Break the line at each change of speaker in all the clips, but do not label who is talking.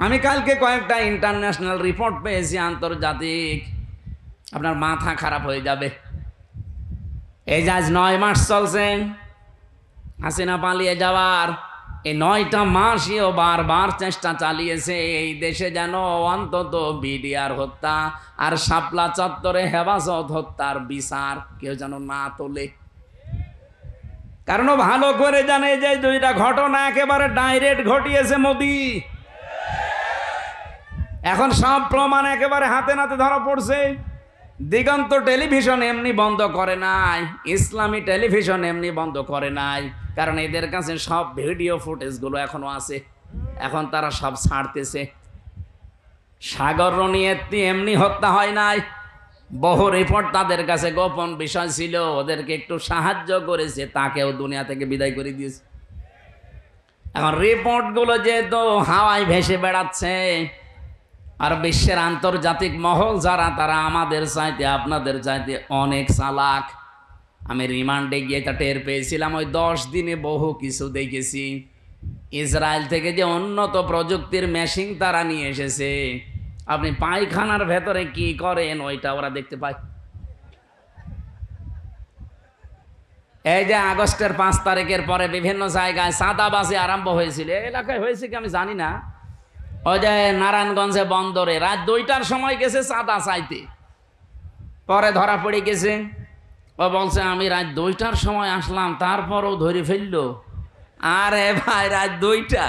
আমি কালকে কয়েকটা ইন্টারন্যাশনাল রিপোর্ট পেয়েছি, আন্তর্জাতিক, আপনার মাথা খারাপ হয়ে যাবে। এই যে আজ 9 মাস চলছে হাসিনা পালিয়ে যাওয়ার, এই 9টা মাসইও বারবার চেষ্টা চালিয়েছে এই দেশে যেন অন্তত বিডিআর হত্যা আর শাপলা চত্বরে হেফাজত হত্যার বিচার কেউ যেন না তোলে। কারণ ভালো করে জানে যে দুইটা ঘটনা একেবারে ডাইরেক্ট ঘটিয়েছে মোদি। এখন সব প্রমাণ একেবারে হাতে নাতে ধরা পড়ছে। দিগন্ত টেলিভিশন এমনি বন্ধ করে নাই, ইসলামী টেলিভিশন এমনি বন্ধ করে নাই, কারণ এদের কাছে সব ভিডিও ফুটেজগুলো এখনো আছে, এখন তারা সব ছাড়তেছে। সাগর রনিয়েত্তি এমনি হত্যা হয় নাই, বহু রিপোর্ট তাদের কাছে গোপন বিষয় ছিল, ওদেরকে একটু সাহায্য করেছে, তাকেও দুনিয়া থেকে বিদায় করে দিয়েছে। এখন রিপোর্টগুলো যেহেতু হাওয়ায় ভেসে বেড়াচ্ছে, আর বিশ্বের আন্তর্জাতিক মহল যারা, তারা আমাদের চাইতে আপনাদের চাইতে অনেক চালাক। আমি রিমান্ডে গিয়ে তা টের পেয়েছিলাম, ওই 10 দিনে বহু কিছু দেখেছি। ইসরায়েল থেকে যে উন্নত প্রযুক্তির মেশিন তারা নিয়ে এসেছে, আপনি পায়খানার ভেতরে কি করেন ওইটা ওরা দেখতে পায়। এই যে আগস্টের 5 তারিখের পরে বিভিন্ন জায়গায় চাঁদাবাজি আরম্ভ হয়েছিল, এলাকায় হয়েছে কি আমি জানি না। ওই যে নারায়ণগঞ্জে বন্দরে রাত 2টার সময় গেছে চাঁদা চাইতে, পরে ধরা পড়ে গেছে। ও বলছে আমি রাত 2টার সময় আসলাম, তারপরও ধরে ফেললো। আরে ভাই, রাত 2টা,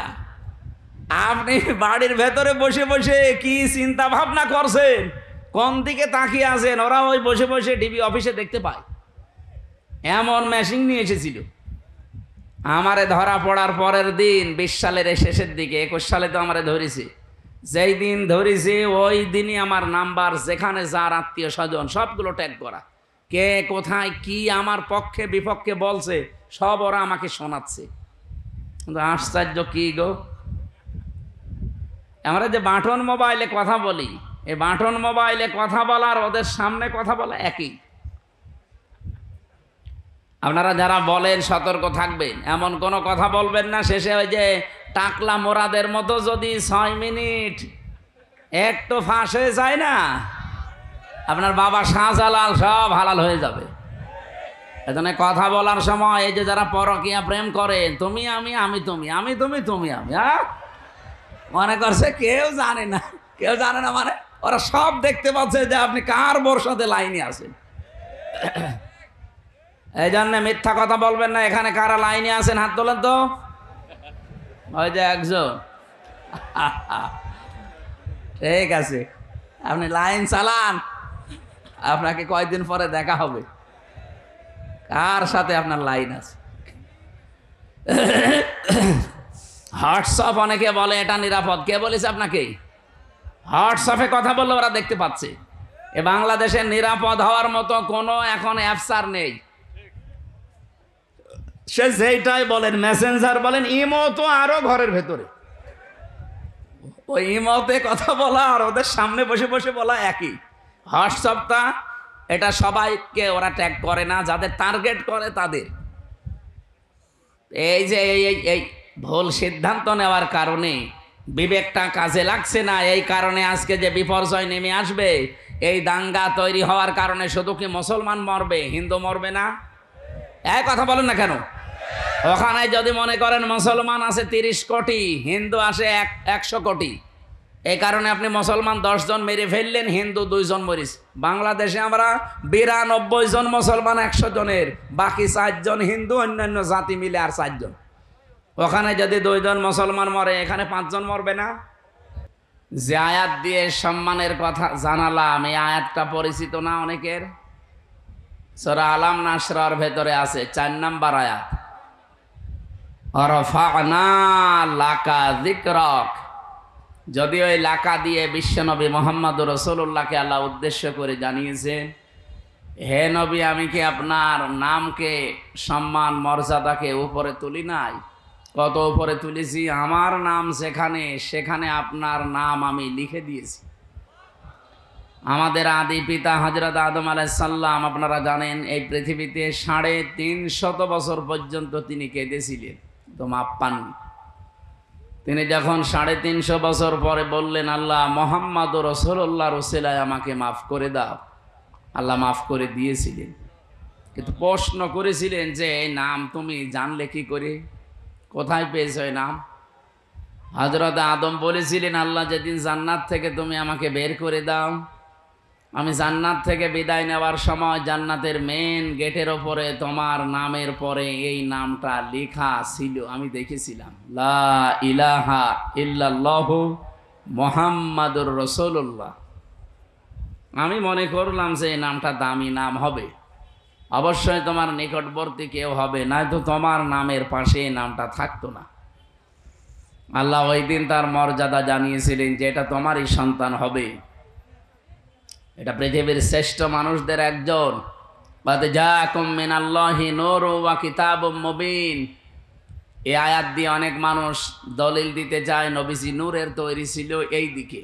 আপনি বাড়ির ভেতরে বসে বসে কি চিন্তা ভাবনা করছেন, কোন দিকে তাকিয়ে আছেন, ওরা ওই বসে বসে টিভি অফিসে দেখতে পায়। এমন মেশিন নিয়ে এসেছিল। আমারে ধরা পড়ার পরের দিন 20 সালের শেষের দিকে, 21 সালে তো আমারে ধরেছে, যেই দিন ধরেছে ওই দিনই আমার নাম্বার, যেখানে যার আত্মীয় স্বজন সবগুলো ট্যাগ করা, কে কোথায় কি আমার পক্ষে বিপক্ষে বলছে সব ওরা আমাকে শোনাচ্ছে। কিন্তু আশ্চর্য কি গো, আমরা যে বাটন মোবাইলে কথা বলি, এই বাটন মোবাইলে কথা বলার ওদের সামনে কথা বলা একই। আপনারা যারা বলেন সতর্ক থাকবেন, এমন কোনো কথা বলবেন না শেষে ওই যে টাকলা মোরাদের মতো যদি 6 মিনিট একটু ফাঁস হয়ে যায় না, আপনার বাবা শাহজালাল সব হালাল হয়ে যাবে। এজন্য কথা বলার সময় এই যে যারা পরকীয়া প্রেম করেন, তুমি আমি, আমি তুমি, আমি তুমি, তুমি আমি, মনে করছে কেউ জানে না, কেউ জানে না, মানে ওরা সব দেখতে পাচ্ছে যে আপনি কার বর্ষাতে লাইনে আছেন। এই জন্য মিথ্যা কথা বলবেন না। এখানে কারা লাইনে আছেন হাত তোলেন তো, ওই যে একজন। ঠিক আছে, আপনি লাইন চালান, আপনাকে কয়েকদিন পরে দেখা হবে কার সাথে আপনার লাইন আছে। হোয়াটসঅ্যাপ অনেকে বলে এটা নিরাপদ, কে বলেছে আপনাকে? হোয়াটসঅ্যাপে কথা বললে ওরা দেখতে পাচ্ছে। এ বাংলাদেশে নিরাপদ হওয়ার মতো কোনো এখন অ্যাপস আর নেই। সে যেটাই বলেন, মেসেঞ্জার বলেন, ইমো তো আরো ঘরের ভেতরে। ওই ইমোতে কথা বলা আর ওদের সামনে বসে বসে বলা একই। হোয়াটসঅ্যাপটা এটা সবাইকে ওরা ট্যাগ করে না, যাদের টার্গেট করে তাদের। এই যে এই ভুল সিদ্ধান্ত নেওয়ার কারণে বিবেকটা কাজে লাগছে না, এই কারণে আজকে যে বিপর্যয় নেমে আসবে, এই দাঙ্গা তৈরি হওয়ার কারণে শুধু কি মুসলমান মরবে, হিন্দু মরবে না? এক কথা বলেন না কেন? ওখানে যদি মনে করেন মুসলমান আছে 30 কোটি, হিন্দু আসে 100 কোটি, এই কারণে আপনি মুসলমান 10 জন মেরে ফেললেন, হিন্দু 2 জন মরিস। বাংলাদেশে আমরা 92 জন মুসলমান 100 জনের, বাকি 4 জন হিন্দু, অন্যান্য জাতি মিলে আর 4 জন। ওখানে যদি 2 জন মুসলমান মরে, এখানে 5 জন মরবে না? যে আয়াত দিয়ে সম্মানের কথা জানালাম, এই আয়াতটা পরিচিত না অনেকের? সূরা আলাম নাসরার ভেতরে আছে 4 নাম্বার আয়াত, রফা'না লাকা যিকরাক। যদি ওই লাকা দিয়ে বিশ্বনবী মুহাম্মদুর রাসূলুল্লাহকে আল্লাহ উদ্দেশ্য করে জানিয়েছে, হে নবী, আমি কি আপনার নামকে, সম্মান মর্যাদাকে উপরে তুলি নাই? কত উপরে তুলেছি, আমার নাম যেখানে, সেখানে আপনার নাম আমি লিখে দিয়েছি। আমাদের আদি পিতা হযরত আদম আলাইহিস সালাম, আপনারা জানেন, এই পৃথিবীতে 350 বছর পর্যন্ত তিনি কেঁদেছিলেন, তো মাপ পাননি। তিনি যখন 350 বছর পরে বললেন, আল্লাহ মুহাম্মদ রাসূলুল্লাহর ওসিলায় আমাকে মাফ করে দাও, আল্লাহ মাফ করে দিয়েছিলেন। কিন্তু প্রশ্ন করেছিলেন যে এই নাম তুমি জানলে কি করে, কোথায় পেয়েছো এই নাম? হযরত আদম বলেছিলেন, আল্লাহ যেদিন জান্নাত থেকে তুমি আমাকে বের করে দাও, আমি জান্নাত থেকে বিদায় নেওয়ার সময় জান্নাতের মেন গেটের ওপরে তোমার নামের পরে এই নামটা লেখা ছিল, আমি দেখেছিলাম, লা ইলাহা ইল্লাল্লাহু মুহাম্মাদুর রাসূলুল্লাহ। আমি মনে করলাম যে এই নামটা দামি নাম হবে, অবশ্যই তোমার নিকটবর্তী কেউ হবে, নয়তো তোমার নামের পাশে এই নামটা থাকতো না। আল্লাহ ওই দিন তার মর্যাদা জানিয়েছিলেন যে এটা তোমারই সন্তান হবে, এটা পৃথিবীর শ্রেষ্ঠ মানুষদের একজন। কাদ জাআকুম মিনাল্লাহি নূরুন ওয়া কিতাবুম মুবিন। এই আয়াত দিয়ে অনেক মানুষ দলিল দিতে চায় নবীজি নূরের তৈরি ছিল এই দিকে।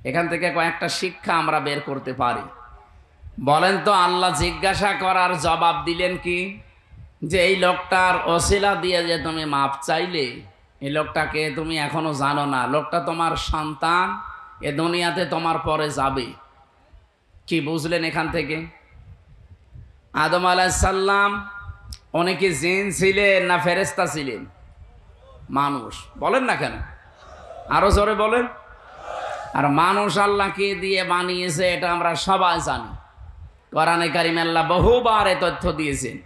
এখান থেকে কয়েকটা শিক্ষা আমরা বের করতে পারি। বলেন তো, আল্লাহ জিজ্ঞাসা করার জবাব দিলেন কি, যে এই লোকটার ওসিলা দিয়ে যে তুমি মাপ চাইলে, এই লোকটাকে তুমি এখনো জানো না, লোকটা তোমার সন্তান, এ দুনিয়াতে তোমার পরে যাবে। কি বুঝলেন এখান থেকে? আদম আলাইহিস সালাম অনেকে জিন ছিলেন না ফেরেশতা ছিলেন? মানুষ। বলেন না কেন, আরো জোরে বলেন। আর মানুষ আল্লাহকে দিয়ে বানিয়েছে এটা আমরা সবাই জানি। কোরআনে কারিমে আল্লাহ বহুবার এই তথ্য দিয়েছেন,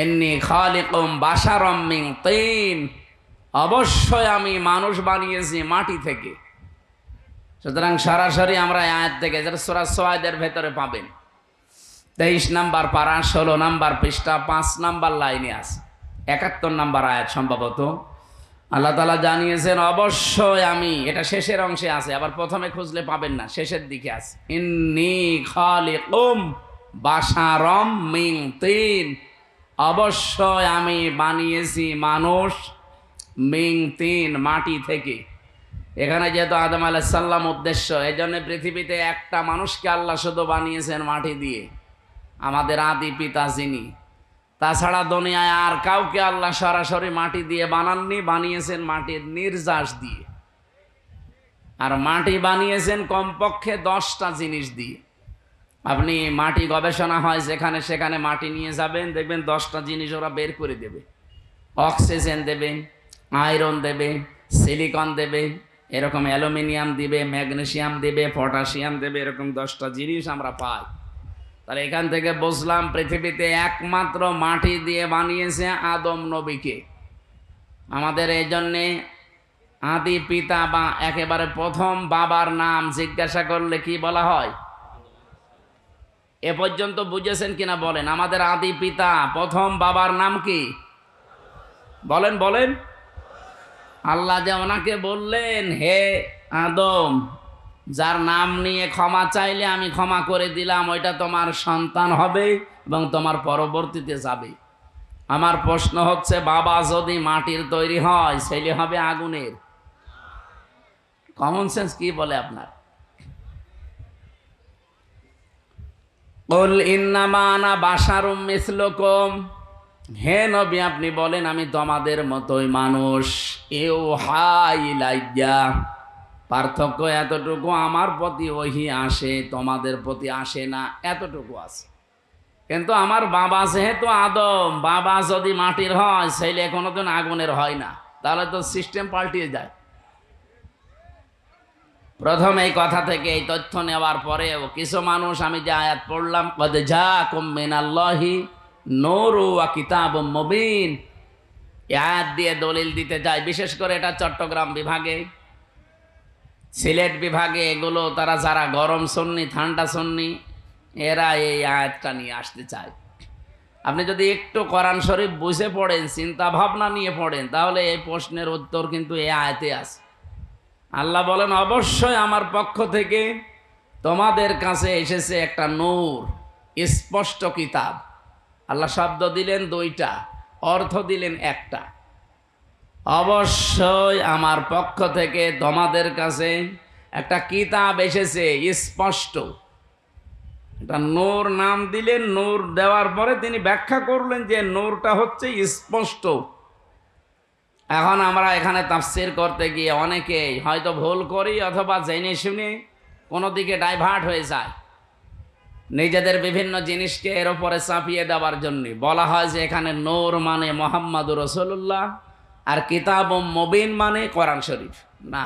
ইন্নী খালিকুম বাশারাম মিন তিন, অবশ্যই আমি মানুষ বানিয়েছি মাটি থেকে। সুতরাং সরাসরি আমরা আয়াত থেকে, যারা সূরা সুয়াদের ভেতরে পাবেন, 23 নম্বর পারা 16 নম্বর পৃষ্ঠা 5 নম্বর লাইনে আছে, 71 নম্বর আয়াত সম্ভবত। আল্লাহ তাআলা জানিয়েছেন অবশ্যই আমি, এটা শেষের অংশে আছে, আবার প্রথমে খুঁজলে পাবেন না, শেষের দিকে আছে, ইন্নী খালিকুম বাশারাম মিন তিন, অবশ্যই আমি বানিয়েছি মানুষ মিন তিন, মাটি থেকে। এখানে যেহেতু আদম আলাইহিস সালাম উদ্দেশ্য, এই জন্য পৃথিবীতে একটা মানুষকে আল্লাহ শুধু বানিয়েছেন মাটি দিয়ে, আমাদের আদি পিতা যিনি। তাছাড়া দুনিয়ায় আর কাউকে আল্লাহ সরাসরি মাটি দিয়ে বানাননি, বানিয়েছেন মাটির নির্যাস দিয়ে। আর মাটি বানিয়েছেন কমপক্ষে 10টা জিনিস দিয়ে। আপনি মাটি গবেষণা হয় যেখানে সেখানে মাটি নিয়ে যাবেন, দেখবেন 10টা জিনিস ওরা বের করে দেবে। অক্সিজেন দেবে, আয়রন দেবে, সিলিকন দেবে, এরকম অ্যালুমিনিয়াম দিবে, ম্যাগনেসিয়াম দেবে, পটাশিয়াম দেবে, এরকম 10টা জিনিস আমরা পাই। তাহলে এখান থেকে বুঝলাম পৃথিবীতে একমাত্র মাটি দিয়ে বানিয়েছে আদম নবীকে। আমাদের এই জন্যে আদি পিতা বা একেবারে প্রথম বাবার নাম জিজ্ঞাসা করলে কি বলা হয়? এ পর্যন্ত বুঝেছেন কিনা বলেন? আমাদের আদি পিতা প্রথম বাবার নাম কি? বলেন বলেন। আল্লাহ যে ওনাকে বললেন, হে আদম, যার নাম নিয়ে ক্ষমা চাইলে আমি ক্ষমা করে দিলাম, ওইটা তোমার সন্তান হবে এবং তোমার পরবর্তীতে যাবে। আমার প্রশ্ন হচ্ছে, বাবা যদি মাটির তৈরি হয়, ছেলে হবে আগুনের। কমন সেন্স কি বলে আপনার? কুল ইন্নামা আনা বাশারুম মিসলুকুম, হে নবী আপনি বলেন আমি তোমাদের মতোই মানুষ। ইউহা ইলাইয়া, পার্থক্য এতটুকু, আমার প্রতি ওহী আসে, তোমাদের প্রতি আসে না, এতটুকু আছে। কিন্তু আমার বাবা যেহেতু আদম, বাবা যদি মাটির হয়, ছেলে কোনোদিন আগুনের হয় না, তাহলে তো সিস্টেম পাল্টিয়ে যায়। প্রথম এই কথা থেকে এই তথ্য নেওয়ার পরেও কিছু মানুষ, আমি যে আয়াত পড়লাম, কদ জাআকুম মিনাল্লাহি নূরুন ওয়া কিতাবুম মুবিন, এই আয়াত দিয়ে দলিল দিতে যায়। বিশেষ করে এটা চট্টগ্রাম বিভাগে, সিলেট বিভাগে, এগুলো তারা যারা গরম সুন্নি, ঠান্ডা সুন্নি, এরা এই আয়াতটা নিয়ে আসতে চায়। আপনি যদি একটু কোরআন শরীফ বুঝে পড়েন, চিন্তা ভাবনা নিয়ে পড়েন, তাহলে এই প্রশ্নের উত্তর কিন্তু এই আয়াতে আছে। আল্লাহ বলেন অবশ্যই আমার পক্ষ থেকে তোমাদের কাছে এসেছে একটা নূর, স্পষ্ট কিতাব। আল্লাহ শব্দ দিলেন 2টা, অর্থ দিলেন একটা। অবশ্যই আমার পক্ষ থেকে তোমাদের কাছে একটা কিতাব এসেছে স্পষ্ট। এটা নূর নাম দিলেন, নূর দেওয়ার পরে তিনি ব্যাখ্যা করলেন যে নূরটা হচ্ছে স্পষ্ট। এখন আমরা এখানে তাফসীর করতে গিয়ে অনেকেই হয়তো ভুল করি অথবা জেনে শুনে কোনো দিকে ডাইভার্ট হয়ে যায়, নিজেদের বিভিন্ন জিনিসকে এর উপরে চাপিয়ে দেওয়ার জন্য বলা হয় যে এখানে নূর মানে মুহাম্মাদুর রাসূলুল্লাহ আর কিতাব মুবিন মানে কোরআন শরীফ। না,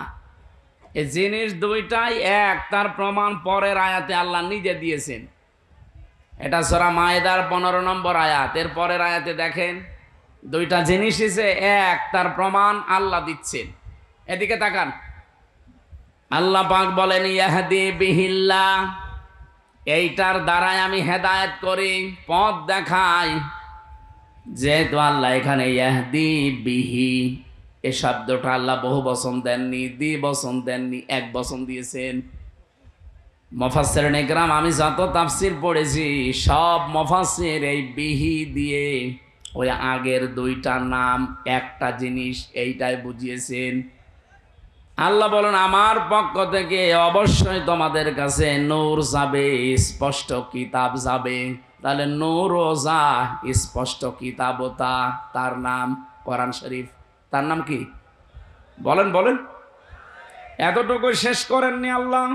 এই জিনিস দুইটাই এক, তার প্রমাণ পরের আয়াতে আল্লাহ নিজে দিয়েছেন। এটা সূরা মায়েদার 15 নম্বর আয়াত, এর পরের আয়াতে দেখেন দুইটা জিনিসই যে এক, তার প্রমাণ আল্লাহ দিচ্ছেন। এদিকে তাকান, আল্লাহ পাক বলেন ইয়াহদি বিহিল্লাহ, এইটার দ্বারাই আমি হেদায়েত করি, পথ দেখাই। যেহেতু আল্লাহ এখানে ইয়াহদি বিহি এই শব্দটা আল্লাহ বহু বচন দেননি, দ্বিবচন দেননি, এক বচন দিয়েছেন। মুফাসসিরিন ইকরাম আমি যত তাফসীর পড়েছি সব মুফাসসির এই বিহি দিয়ে ওই আগের দুইটা নাম একটা জিনিস এইটাই বুঝিয়েছেন। আল্লাহ বলেন আমার পক্ষ থেকে অবশ্যই তোমাদের কাছে নূর যাবে, স্পষ্ট কিতাব যাবে। তাহলে নূরও যা, স্পষ্ট কিতাবও তা, তার নাম কোরআন শরীফ। তার নাম কি বলেন বলেন? এতটুকু শেষ করেননি আল্লাহ,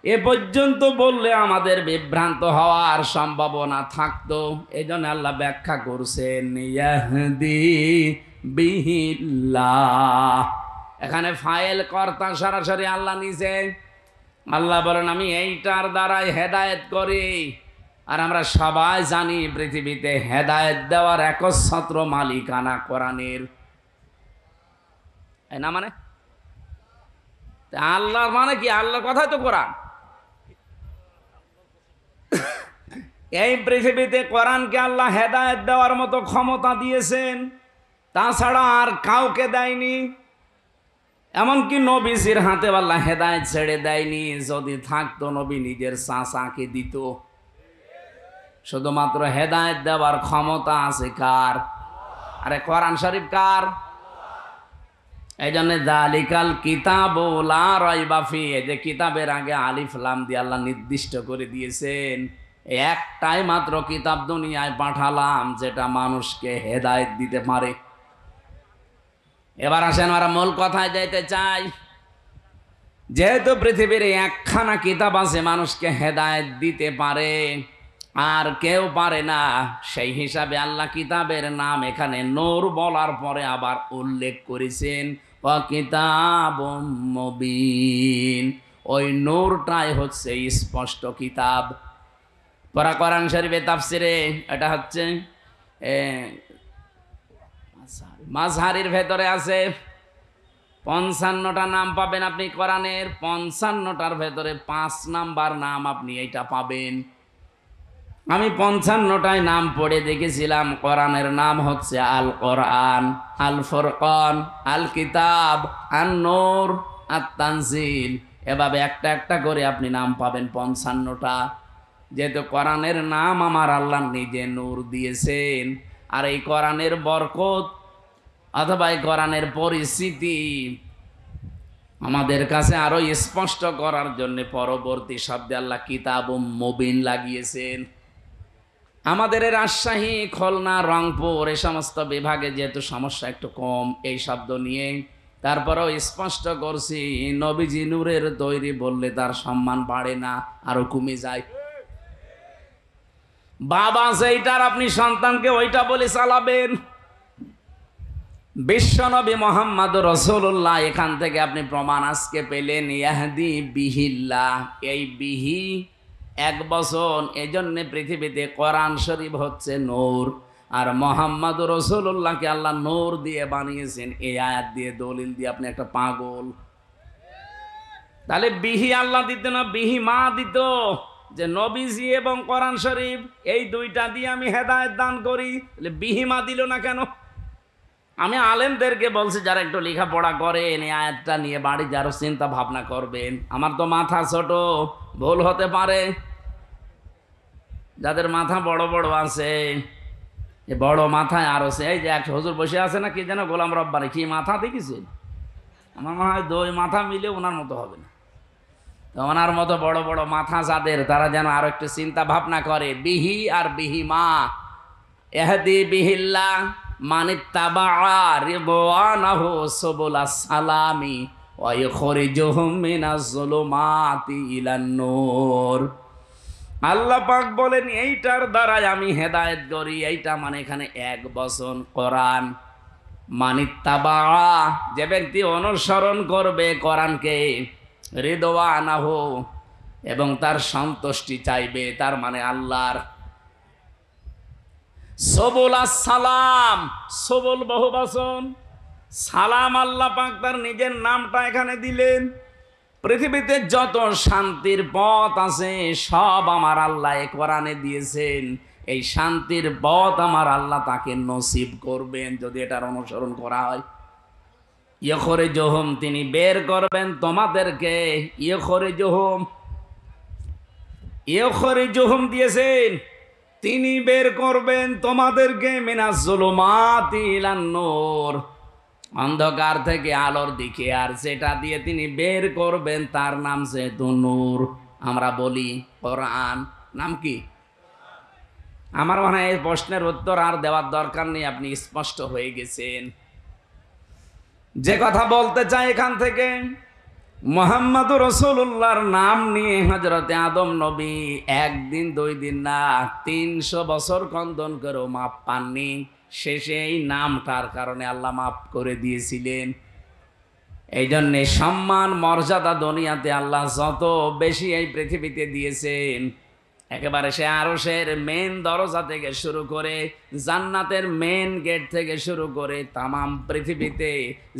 এ পর্যন্ত বললে আমাদের বিভ্রান্ত হওয়ার সম্ভাবনা থাকতো। এই জন্য আল্লাহ ব্যাখ্যা করছেন ইয়াহদি বিহিল্লাহ। এখানে ফাইল কর্তা সরাসরি আল্লাহ নিজে। আল্লাহ বলেন আমি এইটার দ্বারাই হেদায়েত করি। আর আমরা সবাই জানি পৃথিবীতে হেদায়েত দেওয়ার একচ্ছত্র মালিকানা কোরআনের। না মানে আল্লাহর মানে কি? আল্লাহর কথাই তো কোরআন। এই পৃথিবীতে কোরআনকে আল্লাহ হেদায়েত দেওয়ার মতো ক্ষমতা দিয়েছেন, তাছাড়া আর কাউকে দেয়নি। এমনকি নবীজির হাতে আল্লাহ হেদায়েত ছেড়ে দেয়নি। যদি থাকতো নবী নিজের চাচাকে দিত। শুধুমাত্র হেদায়েত দেওয়ার ক্ষমতা আছে কার? আরে কোরআন শরীফ কার? এই জন্য যালিকাল কিতাবু লা রাইবা ফি, এই যে কিতাবের আগে আলিফ লাম দিয়ে আল্লাহ নির্দিষ্ট করে দিয়েছেন একটাই মাত্র কিতাব দুনিয়ায় পাঠালাম যেটা মানুষকে হেদায়েত দিতে পারে। এবার আসেন আমরা মূল কথায় যাইতে চাই। যেহেতু পৃথিবীর একখানা কিতাব আছে মানুষকে হেদায়েত দিতে পারে, আর কেউ পারে না, সেই হিসাবে আল্লাহ কিতাবের নাম এখানে নূর বলার পরে আবার উল্লেখ করেছেন ওয়া কিতাবুম মুবিন। ওই নূরটাই হচ্ছে স্পষ্ট কিতাব। পরা কোরআন শরীফে তাফসিরে এটা হচ্ছে মাযহারির ভেতরে আছে 55টা নাম পাবেন আপনি কোরআনের। 55টার ভেতরে 5 নাম্বার নাম আপনি এইটা পাবেন। আমি 55টায় নাম পড়ে দেখেছিলাম। কোরআনের নাম হচ্ছে আল কোরআন, আল ফুরকান, আল কিতাব, আন নূর, আত তানজিল। এভাবে একটা একটা করে আপনি নাম পাবেন 55টা। যেহেতু কোরআনের নাম আমার আল্লাহ নিজে নূর দিয়েছেন, আর এই কোরআনের বরকত অথবা এই কোরআনের পরিস্থিতি আমাদের কাছে আরো স্পষ্ট করার জন্য পরবর্তী শব্দে আল্লাহ কিতাবুম মুবিন লাগিয়েছেন। আমাদের রাজশাহী, খুলনা, রংপুর এই সমস্ত বিভাগে যেহেতু সমস্যা একটু কম এই শব্দ নিয়ে, তারপরেও স্পষ্ট করছি নবীজি নূরের তৈরি বললে তার সম্মান বাড়ে না, আরো কমে যায়। বাবা সেইটার আপনি সন্তানকে ওইটা বলে চালাবেন। বিশ্বনবী মুহাম্মদুর রাসূলুল্লাহ, এখান থেকে আপনি প্রমাণ আজকে পেলেন ইয়াহদি বিহিল্লাহ। এই বিহি এক বচন, এজন্য পৃথিবীতে কোরআন শরীফ হচ্ছে নূর, আর মুহাম্মদুর রাসূলুল্লাহকে আল্লাহ নূর দিয়ে বানিয়েছেন। এই আয়াত দিয়ে দলিল দিয়ে আপনি একটা পাগল। তাহলে বিহি আল্লাহ দিত না, বিহি মা দিত, যে নবীজি এবং কোরআন শরীফ এই দুইটা দিয়ে আমি হেদায়েত দান করি। তাহলে বিহি মা দিল না কেন? আমি আলেমদেরকে বলছি যারা একটু লেখাপড়া করেন এই আয়াতটা নিয়ে বাড়ি যারা চিন্তা ভাবনা করবেন। আমার তো মাথা ছোট, ভুল হতে পারে। যাদের মাথা বড় বড় আছে, এই বড় মাথায় আরো এই যে এক হুজুর বসে আছে না, কি যেন গোলাম রব্বানি, কি মাথা দেখেছেন? আমার মনে হয় 2 মাথা মিলে ওনার মতো হবে না। তো ওনার মতো বড় বড় মাথা যাদের, তারা যেন আরো একটু চিন্তা ভাবনা করে। বিহি আর বিহি মা, ইহদি বিহিল্লাহ, মানিত্তাবা রিদওয়ানাহু সুবুলাস সালামি ওয়া ইখরিজুহুম মিনাজ যুলুমাতি ইলান নূর। আল্লাহ পাক বলেন এইটার দ্বারাই আমি হেদায়েত করি। এইটা মানে এখানে এক বচন কোরআন। মানিত্তাবা, যে ব্যক্তি অনুসরণ করবে কোরআনকে, রিদওয়ানাহু, এবং তার সন্তুষ্টি চাইবে, তার মানে আল্লাহর। সবুলাস সালাম, সবুল বহু বচন, সালাম আল্লাহ পাক তার নিজের নামটা এখানে দিলেন। পৃথিবীতে যত শান্তির পথ আছে সব আমার আল্লাহ এ কোরআনে দিয়েছেন। এই শান্তির পথ আমার আল্লাহ তাকে নসিব করবেন যদি এটার অনুসরণ করা হয়। ইখরিজুহুম, তিনি বের করবেন তোমাদেরকে। ইখরিজুহুম দিয়েছেন, তিনি বের করবেন তোমাদেরকে মিনাজ যুলুমাতি ইলান নূর, অন্ধকার থেকে আলোর দিকে। আর যেটা দিয়ে তিনি বের করবেন তার নাম যেহেতু নূর, আমরা বলি কোরআন। নাম কি? আমার মনে হয় এই প্রশ্নের উত্তর আর দেওয়ার দরকার নেই, আপনি স্পষ্ট হয়ে গেছেন। যে কথা বলতে চাই এখান থেকে, মুহাম্মদুর রাসূলুল্লাহর নাম নিয়ে হযরতে আদম নবী একদিন 2 দিন না 300 বছর ক্রন্দন করেও মাপ পাননি। শেষে এই নামটার কারণে আল্লাহ মাফ করে দিয়েছিলেন। এই জন্যে সম্মান মর্যাদা দুনিয়াতে আল্লাহ যত বেশি এই পৃথিবীতে দিয়েছেন, একেবারে সে আরশের মেন দরজা থেকে শুরু করে জান্নাতের মেন গেট থেকে শুরু করে তামাম পৃথিবীতে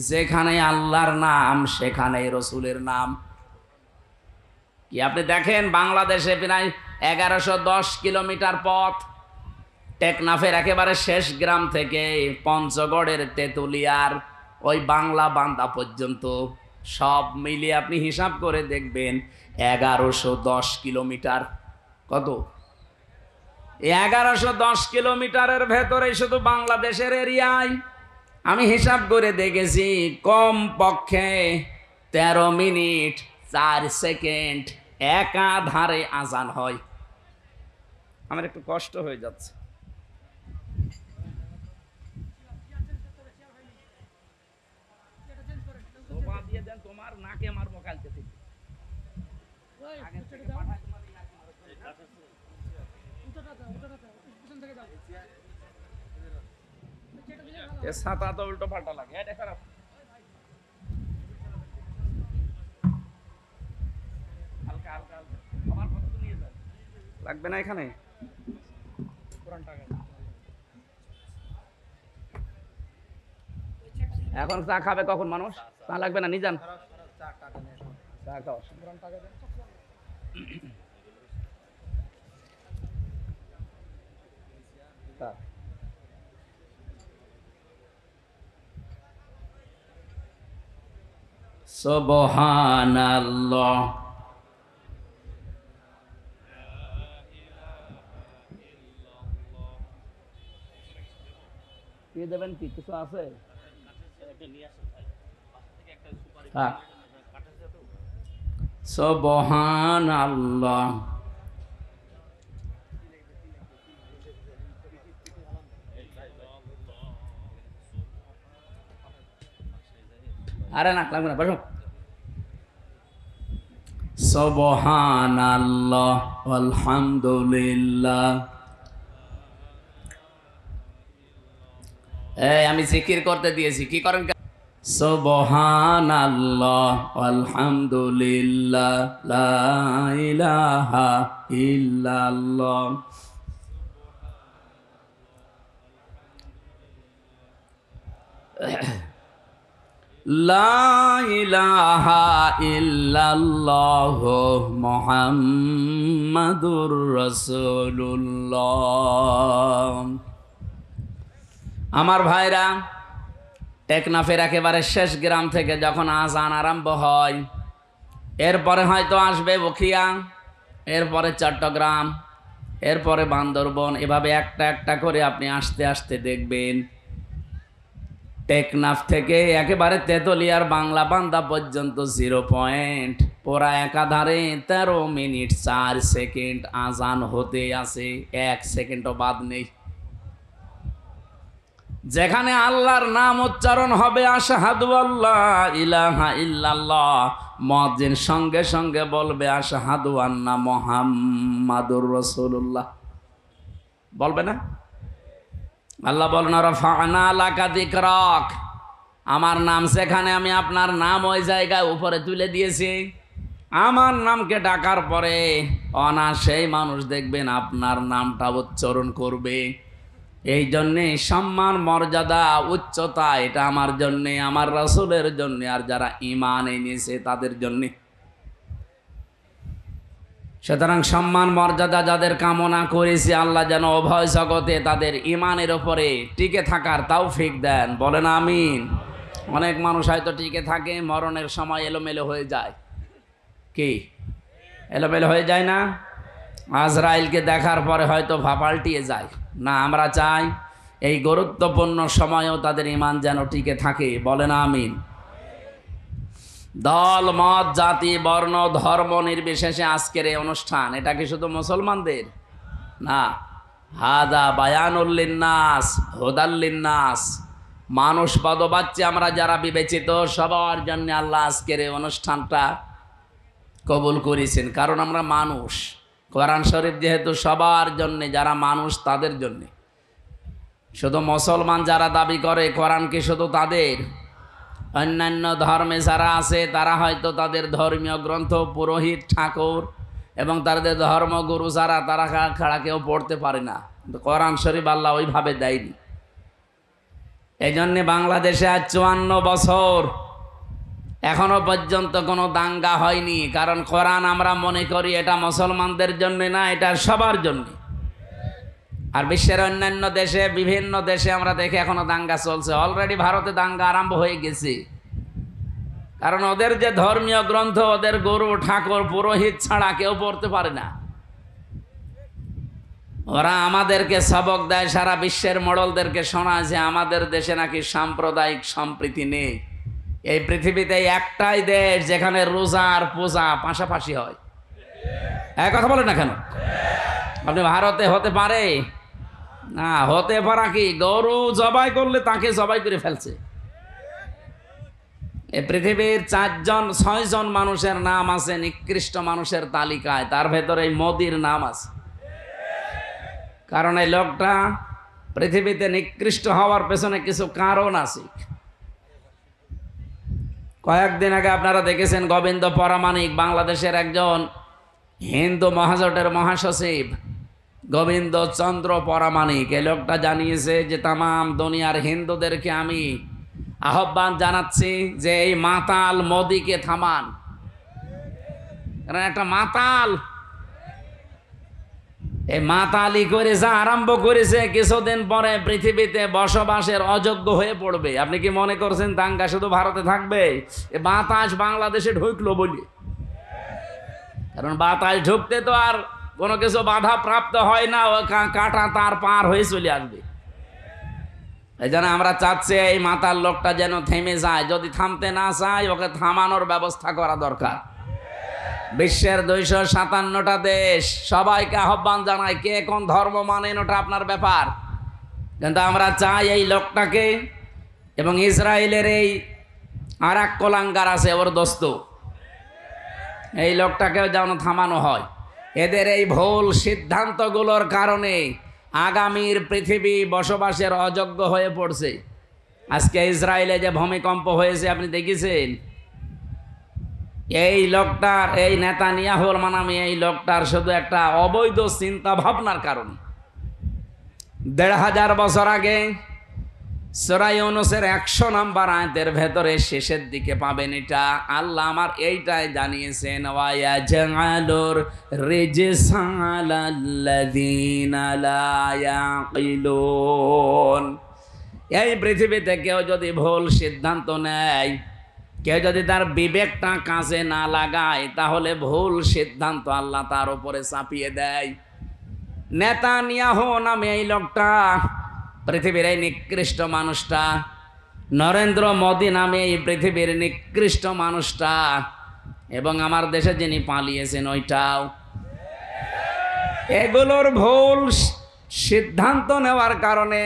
যেখানে আল্লাহর নাম সেখানে রসুলের নাম। কি আপনি দেখেন বাংলাদেশে প্রায় 1110 কিলোমিটার পথ, টেকনাফের একেবারে শেষ গ্রাম থেকে পঞ্চগড়ের তেতুলিয়ার ওই বাংলা বান্দা পর্যন্ত সব মিলিয়ে আপনি হিসাব করে দেখবেন 1110 কিলোমিটার। কত? 1110 কিলোমিটারের ভেতরে শুধু বাংলাদেশের এরিয়ায় আমি হিসাব করে দেখেছি কম পক্ষে 13 মিনিট 4 সেকেন্ড একাধারে আজান হয়। আমার একটু কষ্ট হয়ে যাচ্ছে। তোমার নাকে মারবো কালকে থেকে। ছাতা তো উল্টো পাল্টা লাগে, এটা খারাপ হালকা হালকা আমার কথা তো নিয়ে যান, লাগবে না এখানে। এখন চা খাবে কখন মানুষ? চা লাগবে না, নিয়ে যান। চা খাও। সুবহানাল্লাহ। দিয়ে দেবেন কি কিছু আছে? সুবহানাল্লাহ। আরে না লাগবে না, বসো। সুবহানাল্লাহ আলহামদুলিল্লাহ। এই আমি জিকির করতে দিয়েছি, কি করেন? সুবহানাল্লাহ আলহামদুলিল্লাহ লা ইলাহা ইল্লাল্লাহ। লা ইলাহা ইল্লাল্লাহ মুহাম্মাদুর রাসূলুল্লাহ। আমার ভাইরা, টেকনাফের একেবারে শেষ গ্রাম থেকে যখন আজান আরম্ভ হয়, এরপরে হয়তো আসবে বখিয়া, এরপরে চট্টগ্রাম, এরপরে বান্দরবন, এভাবে একটা একটা করে আপনি আস্তে আস্তে দেখবেন টেকনাফ থেকে একেবারে তেতুলিয়ার বাংলা বান্দা পর্যন্ত 0 পয়েন্ট পুরা একাধারে 13 মিনিট 4 সেকেন্ড আজান হতে আছে, 1 সেকেন্ডও বাদ নেই। যেখানে আল্লাহর নাম উচ্চারণ হবে আশহাদু আল্লা ইলাহা ইল্লাল্লাহ, মুয়াজ্জিন সঙ্গে সঙ্গে বলবে আশহাদু আন্না মুহাম্মাদুর রাসূলুল্লাহ। বলবে না? আল্লাহ বলেন রাফা'না লাকা যিকরাক, আমার নাম সেখানে আমি আপনার নাম ওই জায়গায় উপরে তুলে দিয়েছি। আমার নামকে ডাকার পরে অনায়াসেই মানুষ দেখবেন আপনার নামটা উচ্চারণ করবে। এই জন্যে সম্মান, মর্যাদা, উচ্চতা এটা আমার জন্যে, আমার রাসূলের জন্যে, আর যারা ঈমান এনেছে তাদের জন্যে। সুতরাং সম্মান মর্যাদা যাদের কামনা করেছি, আল্লাহ যেন উভয় জগতে তাদের ঈমানের ওপরে টিকে থাকার তৌফিক দেন। বলেন আমিন। অনেক মানুষ হয়তো টিকে থাকে, মরণের সময় এলোমেলো হয়ে যায়। কি এলোমেলো হয়ে যায় না? আজরাইলকে দেখার পরে হয়তো পাল্টিয়ে যায় না। আমরা চাই এই গুরুত্বপূর্ণ সময়েও তাদের ঈমান যেন টিকে থাকে। বলেন আমিন। দল, মত, জাতি, বর্ণ, ধর্ম নির্বিশেষে আজকের এই অনুষ্ঠান, এটা কি শুধু মুসলমানদের না? হাদা বায়ানুল লিন্নাস হুদাল লিন্নাস, মানুষ পদবাচ্চে আমরা যারা বিবেচিত সবার জন্য আল্লাহ আজকের এই অনুষ্ঠানটা কবুল করেছেন। কারণ আমরা মানুষ। কোরআন শরীফ যেহেতু সবার জন্যে, যারা মানুষ তাদের জন্যে। শুধু মুসলমান যারা দাবি করে কোরআন কি শুধু তাদের? অন্যান্য ধর্মে যারা আছে তারা হয়তো তাদের ধর্মীয় গ্রন্থ, পুরোহিত, ঠাকুর এবং তাদের ধর্মগুরু যারা, তারা ছাড়া কেউ পড়তে পারে না। কোরআন শরীফ আল্লাহ ওইভাবে দেয়নি। এই জন্যে বাংলাদেশে আজ 54 বছর এখনো পর্যন্ত কোনো দাঙ্গা হয়নি। কারণ কোরআন আমরা মনে করি এটা মুসলমানদের জন্য না, এটা সবার জন্য। আর বিশ্বের অন্যান্য দেশে, বিভিন্ন দেশে আমরা দেখি এখনো দাঙ্গা চলছে। অলরেডি ভারতে দাঙ্গা আরম্ভ হয়ে গেছে। কারণ ওদের যে ধর্মীয় গ্রন্থ, ওদের গুরু, ঠাকুর, পুরোহিত ছাড়া কেউ পড়তে পারে না। ওরা আমাদেরকে সবক দেয়, সারা বিশ্বের মোড়লদেরকে শোনায় যে আমাদের দেশে নাকি সাম্প্রদায়িক সম্প্রীতি নেই। এই পৃথিবীতে একটাই দেশ যেখানে রোজা আর পূজা পাশাপাশি হয়। এক কথা বলেন না কেন? আপনি ভারতে হতে পারে না, হতে পারা কি গরু জবাই করলে তাকে জবাই করে ফেলছে। এই পৃথিবীর 4-6 জন মানুষের নাম আছে নিকৃষ্ট মানুষের তালিকায়, তার ভেতরে এই মোদির নাম আছে। কারণ এই লোকটা পৃথিবীতে নিকৃষ্ট হওয়ার পেছনে কিছু কারণ আছে। কয়েকদিন আগে আপনারা দেখেছেন গোবিন্দ পরামানিক, বাংলাদেশের একজন হিন্দু মহাজোটের মহাসচিব গোবিন্দ চন্দ্র পরামানিক, এই লোকটা জানিয়েছে যে তামাম দুনিয়ার হিন্দুদেরকে আমি আহ্বান জানাচ্ছি যে এই মাতাল মোদিকে থামান। কারণ একটা মাতাল, এই মাতালি করে যা আরম্ভ করেছে, কিছুদিন পরে পৃথিবীতে বসবাসের অযোগ্য হয়ে পড়বে। আপনি কি মনে করছেন দাঙ্গা শুধু ভারতে থাকবে? এ বাতাস বাংলাদেশে ঢুকলো বলি। কারণ বাতাস ঢুকতে তো আর কোনো কিছু বাধা প্রাপ্ত হয় না, ও কাঁটা তার পার হয়ে চলে আসবে। এই জন্য আমরা চাচ্ছি এই মাতাল লোকটা যেন থেমে যায়। যদি থামতে না চায়, ওকে থামানোর ব্যবস্থা করা দরকার। বিশ্বের 257টা দেশ, সবাইকে আহ্বান জানায়, কে কোন ধর্ম মানেন ওটা আপনার ব্যাপার, কিন্তু আমরা চাই এই লোকটাকে, এবং ইসরায়েলের এই আর এক কোলাঙ্গার আছে ওর দোস্ত, এই লোকটাকেও যেন থামানো হয়। এদের এই ভুল সিদ্ধান্তগুলোর কারণে আগামীর পৃথিবী বসবাসের অযোগ্য হয়ে পড়ছে। আজকে ইসরায়েলে যে ভূমিকম্প হয়েছে আপনি দেখেছেন, এই লোকটার, এই নেতানিয়াহুর নামে এই লোকটার শুধু একটা অবৈধ চিন্তা ভাবনার কারণে। 1500 বছর আগে সূরা ইউনূসের 100 নম্বর আয়াতের ভেতরে শেষের দিকে পাবেন এটা। আল্লাহ আমার এইটাই জানিয়েছেন, ওয়ায়াজআলুর রিজসা আলাল্লাযীনা লা ইয়াকিলুন। এই পৃথিবীতে কেউ যদি ভুল সিদ্ধান্ত নেয়, কেউ যদি তার বিবেকটা কাজে না লাগায়, তাহলে ভুল সিদ্ধান্ত আল্লাহ তার উপরে চাপিয়ে দেয়। নেতানিয়াহু নামে এই লোকটা, পৃথিবীর এই নিকৃষ্ট মানুষটা, নরেন্দ্র মোদী নামে এই পৃথিবীর নিকৃষ্ট মানুষটা, এবং আমার দেশে যিনি পালিয়েছেন ওইটাও, এগুলোর ভুল সিদ্ধান্ত নেওয়ার কারণে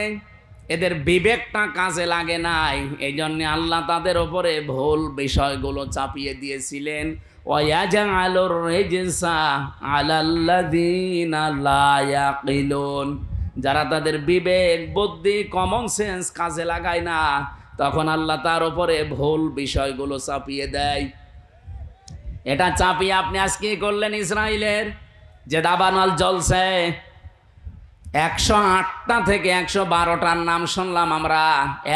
এদের বিবেকটা কাজে লাগে নাই, এই জন্য আল্লাহ তাদের ওপরে ভুল বিষয়গুলো চাপিয়ে দিয়েছিলেন। ওয়ায়াজআলুর রিজসা আলাল্লাযীনা লা ইয়াকিলুন, যারা তাদের বিবেক বুদ্ধি কমন সেন্স কাজে লাগায় না, তখন আল্লাহ তার উপরে ভুল বিষয়গুলো চাপিয়ে দেয়। এটা চাপিয়ে আপনি আজকে করলেন ইসরায়েলের যে দাবানল জ্বলছে, 108টা থেকে 112টার নাম শুনলাম আমরা।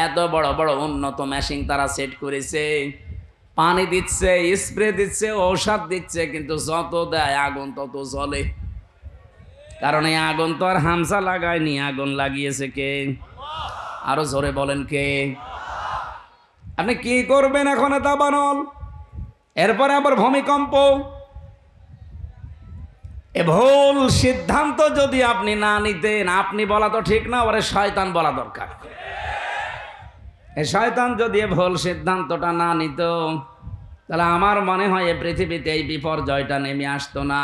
এত বড় বড় উন্নত মেশিন তারা সেট করেছে, পানি দিচ্ছে, স্প্রে দিচ্ছে, ঔষধ দিচ্ছে, কিন্তু যত দেয় আগুন তত জ্বলে। কারণ এই আগুন তো আর হামসা লাগায়নি, আগুন লাগিয়েছে কে? আরো জোরে বলেন কে? আপনি কি করবেন এখন? দাবানল, এরপরে আবার ভূমিকম্প। এ ভুল সিদ্ধান্ত যদি আপনি না নিতেন, আপনি বলা তো ঠিক না, ওরে শয়তান বলা দরকার। এই শয়তান যদি ভুল সিদ্ধান্তটা না নিত, তাহলে আমার মনে হয় এই পৃথিবীতে এই বিপর্যয়টা নেমে আসতো না।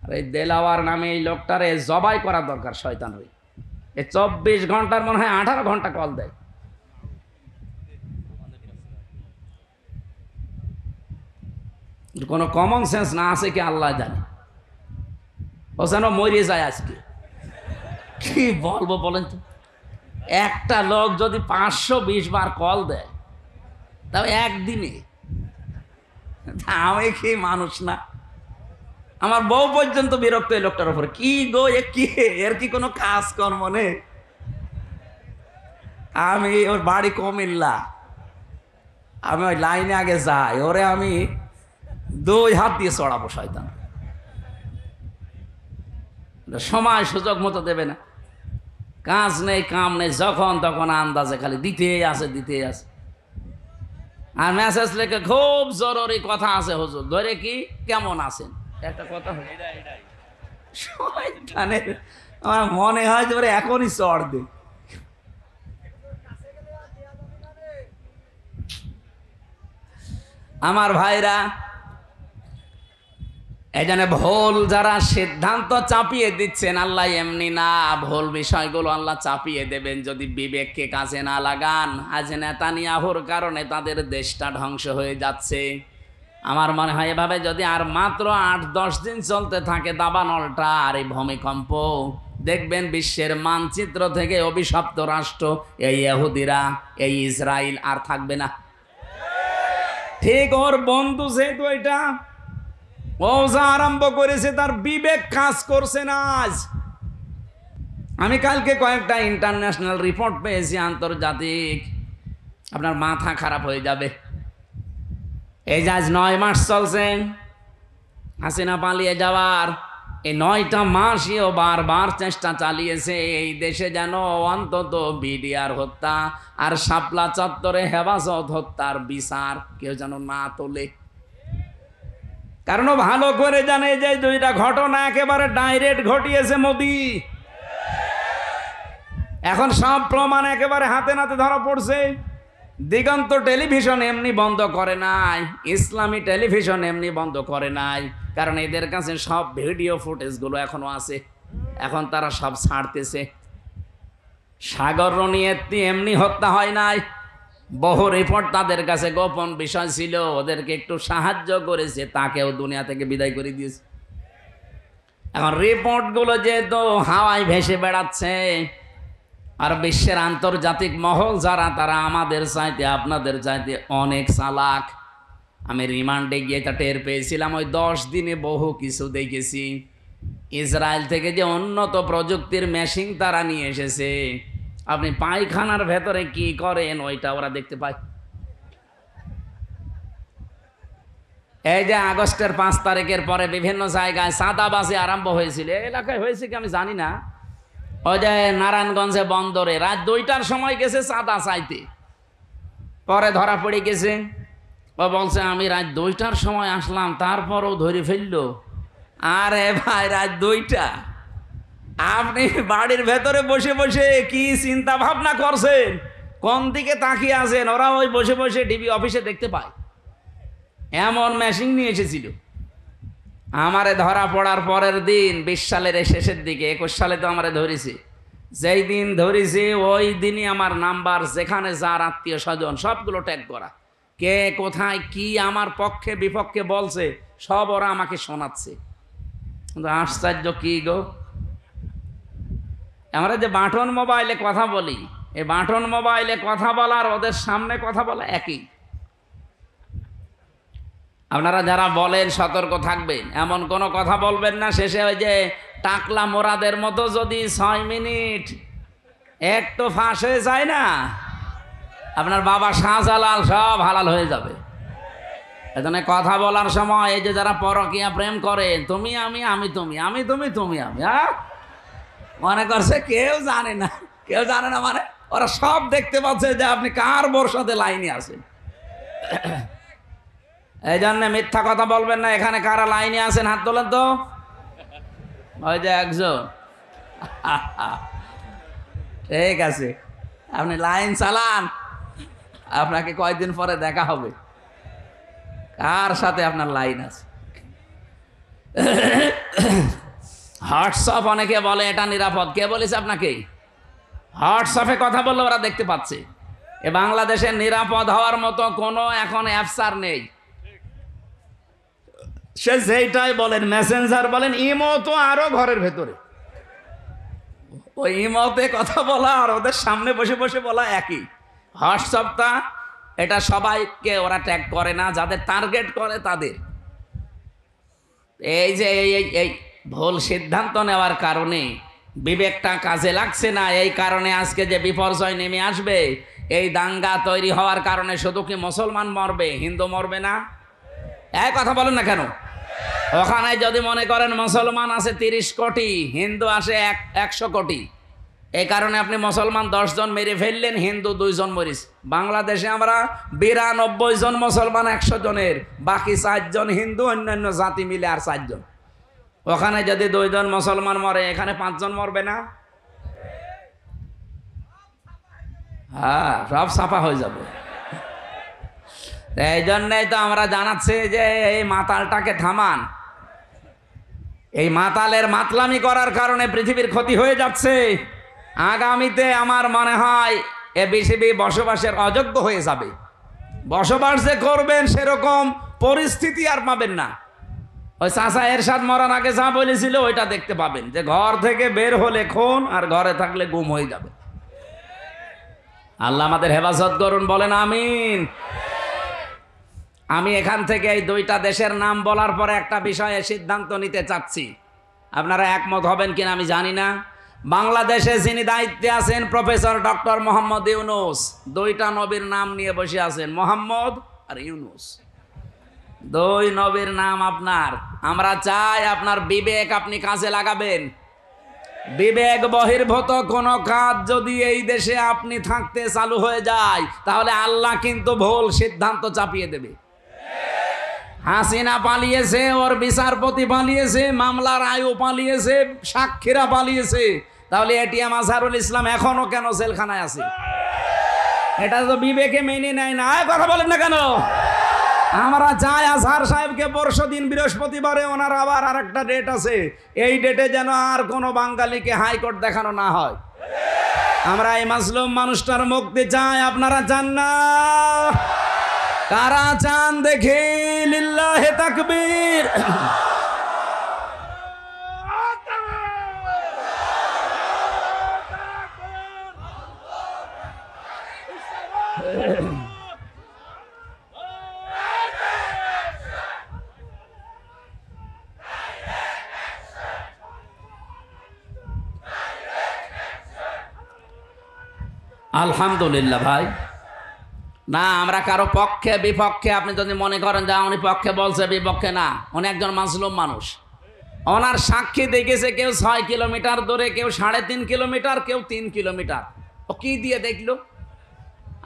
আর এই দেলাওয়ার নামে এই লোকটারে জবাই করা দরকার শয়তান হই। এই 24 ঘন্টার মনে হয় 18 ঘন্টা কল দেয়। কোনো কমন সেন্স না আছে কি আল্লাহ জানে। ও যেন মরে যায় আজকে। কি বলবো বলেন তো? একটা লোক যদি 520 বার কল দেয়, তাও একদিনে, আমি কি মানুষ না? আমার বউ পর্যন্ত বিরক্ত এই লোকটার উপরে। কি গো, এ কি, এর কি কোনো কাজ কর্ম নেই? আমি ওর বাড়ি কুমিল্লা, আমি ওই লাইনে আগে যাই, ওরে আমি 2 হাত দিয়ে চড়াবো শয়তান। সময় সুযোগ মতো দেবে না, কাজ নেই কাম নেই, যখন তখন আন্দাজে খালি দিতেই আছে দিতেই আছে। আর মেসেজ লেখে খুব জরুরি কথা আছে হুজুর, ধরে কি কেমন আছেন, একটা কথা শয়তানের। আমার মনে হয় যে এখনই চড় দে। আমার ভাইরা, এই জন্য ভুল যারা সিদ্ধান্ত চাপিয়ে দিচ্ছেন, আল্লাহ এমনি না, ভুল বিষয়গুলো আল্লাহ চাপিয়ে দেবেন যদি বিবেককে কাজে না লাগান। আজ নেতানিয়াহুর কারণে তাদের দেশটা ধ্বংস হয়ে যাচ্ছে। আমার মনে হয় এভাবে যদি আর মাত্র 8-10 দিন চলতে থাকে দাবানলটা আর এই ভূমিকম্প, দেখবেন বিশ্বের মানচিত্র থেকে অভিশপ্ত রাষ্ট্র এই ইহুদিরা, এই ইসরায়েল আর থাকবে না। ঠিক ওর বন্ধু যেহেতু এটা ও যা আরম্ভ করেছে, তার বিবেক কাজ করছে না আজ। আমি কালকে কয়েকটা ইন্টারন্যাশনাল রিপোর্ট পেয়েছি, আন্তর্জাতিক, আপনার মাথা খারাপ হয়ে যাবে। এই যে আজ 9 মাস চলছে হাসিনা পালিয়ে যাওয়ার, এই 9টা মাসইও বারবার চেষ্টা চালিয়েছে এই দেশে যেন অন্তত বিডিআর হত্যা আর শাপলা চত্বরে হেফাজত হত্যার বিচার কেউ যেন না তোলে। কারণ ভালো করে জানে যে 2টা ঘটনা একেবারে ডাইরেক্ট ঘটিয়েছে মোদি। এখন সব প্রমাণ একেবারে হাতে নাতে ধরা পড়ছে। দিগন্ত টেলিভিশন এমনি বন্ধ করে নাই, ইসলামী টেলিভিশন এমনি বন্ধ করে নাই, কারণ এদের কাছে সব ভিডিও ফুটেজগুলো এখনো আছে, এখন তারা সব ছাড়তেছে। সাগর রনিয়েত্তি এমনি হত্যা হয় নাই, বহু রিপোর্ট তাদের কাছে গোপন বিষয় ছিল, ওদেরকে একটু সাহায্য করেছে, তাকেও দুনিয়া থেকে বিদায় করে দিয়েছে। এখন রিপোর্টগুলো যেহেতু হাওয়ায় ভেসে বেড়াচ্ছে, আর বিশ্বের আন্তর্জাতিক মহল যারা, তারা আমাদের চাইতে আপনাদের চাইতে অনেক চালাক। আমি রিমান্ডে গিয়ে এটা টের পেয়েছিলাম, ওই 10 দিনে বহু কিছু দেখেছি। ইসরায়েল থেকে যে উন্নত প্রযুক্তির মেশিন তারা নিয়ে এসেছে, আপনি পায়খানার ভেতরে কি করেন ওইটা ওরা দেখতে পায়। এই যে আগস্টের 5 তারিখের পরে বিভিন্ন জায়গায় চাঁদাবাজি আরম্ভ হয়েছিল, এলাকায় হয়েছে কি আমি জানি না। ওই যে নারায়ণগঞ্জে বন্দরে রাত 2টার সময় গেছে চাঁদা চাইতে, পরে ধরা পড়ে গেছে। ও বলছে আমি রাত 2টার সময় আসলাম, তারপরও ধরে ফেললো। আরে ভাই, রাত 2টা, আপনি বাড়ির ভেতরে বসে বসে কি চিন্তা ভাবনা করছেন, কোন দিকে তাকিয়ে আছেন? ওরা ওই বসে বসে ডিবি অফিসে দেখতে পায়। এমন মেশিন নিয়ে এসেছিল। আমারে ধরা পড়ার পরের দিন 20 সালের শেষের দিকে, 21 সালে তো আমারে ধরেছে, যেই দিন ধরেছি ওই দিনই আমার নাম্বার, যেখানে যার আত্মীয় স্বজন সবগুলো ট্যাগ করা, কে কোথায় কি আমার পক্ষে বিপক্ষে বলছে সব ওরা আমাকে শোনাচ্ছে। কিন্তু আশ্চর্য কি গো, আমরা যে বাটন মোবাইলে কথা বলি, এই বাটন মোবাইলে কথা বলার ওদের সামনে কথা বলা একই। আপনারা যারা বলেন সতর্ক থাকবেন, এমন কোনো কথা বলবেন না শেষে ওই যে টাকলা মোরাদের মতো যদি 6 মিনিট একটু ফাঁস হয়ে যায় না, আপনার বাবা শাহজালাল সব হালাল হয়ে যাবে। এজন্য কথা বলার সময় এই যে যারা পরকীয়া প্রেম করে, তুমি আমি, আমি তুমি, আমি তুমি, তুমি আমি, মনে করছে কেউ জানে না, কেউ জানে না, মানে ওরা সব দেখতে পাচ্ছে যে আপনি কার বর্ষাতে লাইনে আছেন। এই জন্য মিথ্যা কথা বলবেন না। এখানে কারা লাইনে আছেন হাত তোলেন তো, ওই যে একজন। ঠিক আছে, আপনি লাইন চালান, আপনাকে কয়েকদিন পরে দেখা হবে কার সাথে আপনার লাইন আছে। হোয়াটসঅ্যাপ অনেকে বলে এটা নিরাপদ, কে বলেছে আপনাকে? হোয়াটসঅ্যাপে কথা বললে ওরা দেখতে পাচ্ছে। এ বাংলাদেশে নিরাপদ হওয়ার মতো কোনো এখন অ্যাপস আর নেই। সে যেইটাই বলেন, মেসেঞ্জার বলেন, ইমো তো আরো ঘরের ভেতরে। ওই ইমোতে কথা বলা আর ওদের সামনে বসে বসে বলা একই। হোয়াটসঅ্যাপটা এটা সবাইকে ওরা ট্যাগ করে না, যাদের টার্গেট করে তাদের। এই যে এই ভুল সিদ্ধান্ত নেওয়ার কারণে বিবেকটা কাজে লাগছে না, এই কারণে আজকে যে বিপর্যয় নেমে আসবে, এই দাঙ্গা তৈরি হওয়ার কারণে শুধু কি মুসলমান মরবে, হিন্দু মরবে না? এই কথা বলেন না কেন? ওখানে যদি মনে করেন মুসলমান আছে 30 কোটি, হিন্দু আসে 100 কোটি, এই কারণে আপনি মুসলমান 10 জন মেরে ফেললেন, হিন্দু 2 জন মরিস। বাংলাদেশে আমরা 92 জন মুসলমান 100 জনের, বাকি 4 জন হিন্দু, অন্যান্য জাতি মিলে আর 4 জন। ওখানে যদি 2 জন মুসলমান মরে, এখানে 5 জন মরবে না? হ্যাঁ, সব ছাপা হয়ে যাবে। এই জন্যই তো আমরা জানাচ্ছি যে এই মাতালটাকে থামান। এই মাতালের মাতলামি করার কারণে পৃথিবীর ক্ষতি হয়ে যাচ্ছে। আগামীতে আমার মনে হয় এ পৃথিবী বসবাসের অযোগ্য হয়ে যাবে। বসবাস যে করবেন সেরকম পরিস্থিতি আর পাবেন না। ওই চাচা এরশাদ মরার আগে যা বলেছিল ওইটা দেখতে পাবেন, যে ঘর থেকে বের হলে খুন আর ঘরে থাকলে গুম হয়ে যাবে। আল্লাহ আমাদের হেফাজত করুন, বলেন আমিন। আমি এখান থেকে এই 2টা দেশের নাম বলার পরে একটা বিষয়ে সিদ্ধান্ত নিতে চাচ্ছি, আপনারা একমত হবেন কিনা আমি জানি না। বাংলাদেশে যিনি দায়িত্বে আছেন প্রফেসর ডক্টর মোহাম্মদ ইউনুস, 2টা নবীর নাম নিয়ে বসে আছেন, মোহাম্মদ আর ইউনুস। 2 নবীর নাম আপনার। আমরা চাই আপনার বিবেক আপনি কাজে লাগাবেন। বিবেক বহির্ভূত কোন কাজ যদি এই দেশে আপনি থাকতে চালু হয়ে যায়, তাহলে আল্লাহ কিন্তু ভুল সিদ্ধান্ত চাপিয়ে দেবে। হাসিনা পালিয়েছে, ওর বিচারপতি পালিয়েছে, মামলার আয়ু পালিয়েছে, সাক্ষীরা পালিয়েছে, তাহলে এটিএম আজহারুল ইসলাম এখনো কেন জেলখানায় আছে? এটা তো বিবেকে মেনে নেয় না। কথা বলেন না কেন? আমরা চাই আজহার সাহেবকে পরশুদিন বৃহস্পতিবারে, ওনার আবার আরেকটা ডেট আছে, এই ডেটে যেন আর কোনো বাঙালিকে হাইকোর্ট দেখানো না হয়। আমরা এই মাজলুম মানুষটার মুক্তি চাই। আপনারা চান না? কারা চান দেখি? লিল্লাহে তাকবীর। আলহামদুলিল্লাহ ভাই। না, আমরা কারো পক্ষে বিপক্ষে, আপনি যদি মনে করেন যা উনি পক্ষে বলছে বিপক্ষে না, উনি একজন মাজলুম মানুষ। ওনার সাক্ষী দেখেছে কেউ 6 কিলোমিটার দূরে, কেউ 3.5 কিলোমিটার, কেউ 3 কিলোমিটার। ও কি দিয়ে দেখলো?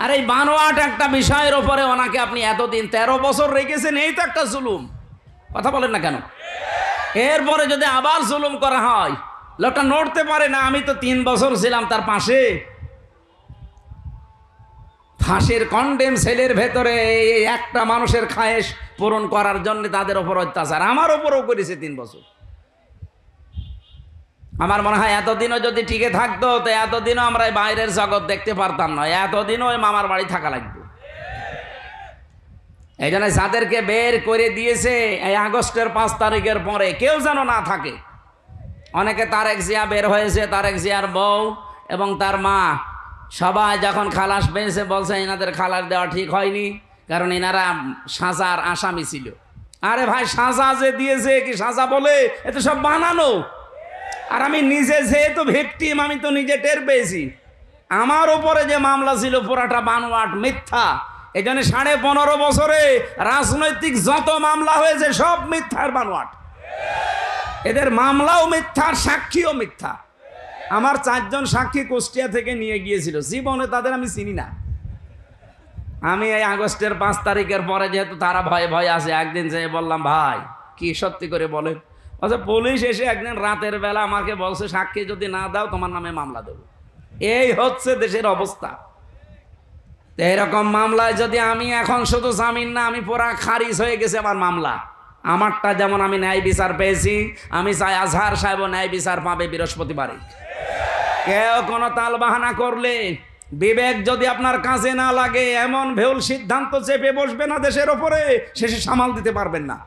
আর এই বানোয়াট একটা বিষয়ের ওপরে ওনাকে আপনি এতদিন 13 বছর রেখেছেন, এই তো একটা জুলুম। কথা বলেন না কেন? এরপরে যদি আবার জুলুম করা হয়, লোকটা নড়তে পারে না। আমি তো 3 বছর ছিলাম তার পাশে। ফাঁসির কন্ডেম সেলের ভেতরে একটা মানুষের খায়েশ পূরণ করার জন্য তাদের ওপর অত্যাচার আমার ওপরও করেছে 3 বছর। আমার মনে হয় এতদিনও যদি টিকে থাকতো তো এতদিনও আমরা এই বাইরের জগৎ দেখতে পারতাম না, এতদিনও ওই মামার বাড়ি থাকা লাগতো। এই জন্য যাদেরকে বের করে দিয়েছে এই আগস্টের 5 তারিখের পরে কেউ যেন না থাকে। অনেকে তারেক জিয়া বের হয়েছে, তারেক জিয়ার বউ এবং তার মা সবাই যখন খালাস পেয়েছে বলছে এনাদের খালাস দেওয়া ঠিক হয়নি, কারণ এনারা সাজার আসামি ছিল। আরে ভাই, সাজা যে দিয়েছে কি সাজা বলে, এ তো সব বানানো। আর আমি নিজে যেহেতু ভিকটিম, আমি তো নিজে টের পেয়েছি আমার উপরে যে মামলা ছিল পুরাটা বানোয়াট, মিথ্যা। এই জন্য 15.5 বছরে রাজনৈতিক যত মামলা হয়েছে সব মিথ্যার বানোয়াট। এদের মামলাও মিথ্যার, সাক্ষীও মিথ্যা। আমার 4 জন সাক্ষী কুষ্টিয়া থেকে নিয়ে গিয়েছিল, জীবনে তাদের আমি চিনি না। আমি এই আগস্টের 5 তারিখের পরে যেহেতু তারা ভয়ে ভয়ে আছে, একদিন যেয়ে বললাম ভাই কি সত্যি করে বলেন। আচ্ছা, পুলিশ এসে একদিন রাতের বেলা আমাকে বলছে সাক্ষী যদি না দাও তোমার নামে মামলা দেবো। এই হচ্ছে দেশের অবস্থা। এরকম মামলায় যদি আমি এখন শুধু জামিন না, আমি পুরা খারিজ হয়ে গেছে আমার মামলা। আমারটা যেমন আমি ন্যায় বিচার পেয়েছি, আমি চাই আজহার সাহেব ন্যায় বিচার পাবে বৃহস্পতিবারে। কেউ কোনো তাল বাহানা করলে, বিবেক যদি আপনার কাজে না লাগে, এমন ভুল সিদ্ধান্ত চেপে বসবে না দেশের ওপরে, শেষে সামাল দিতে পারবেন না।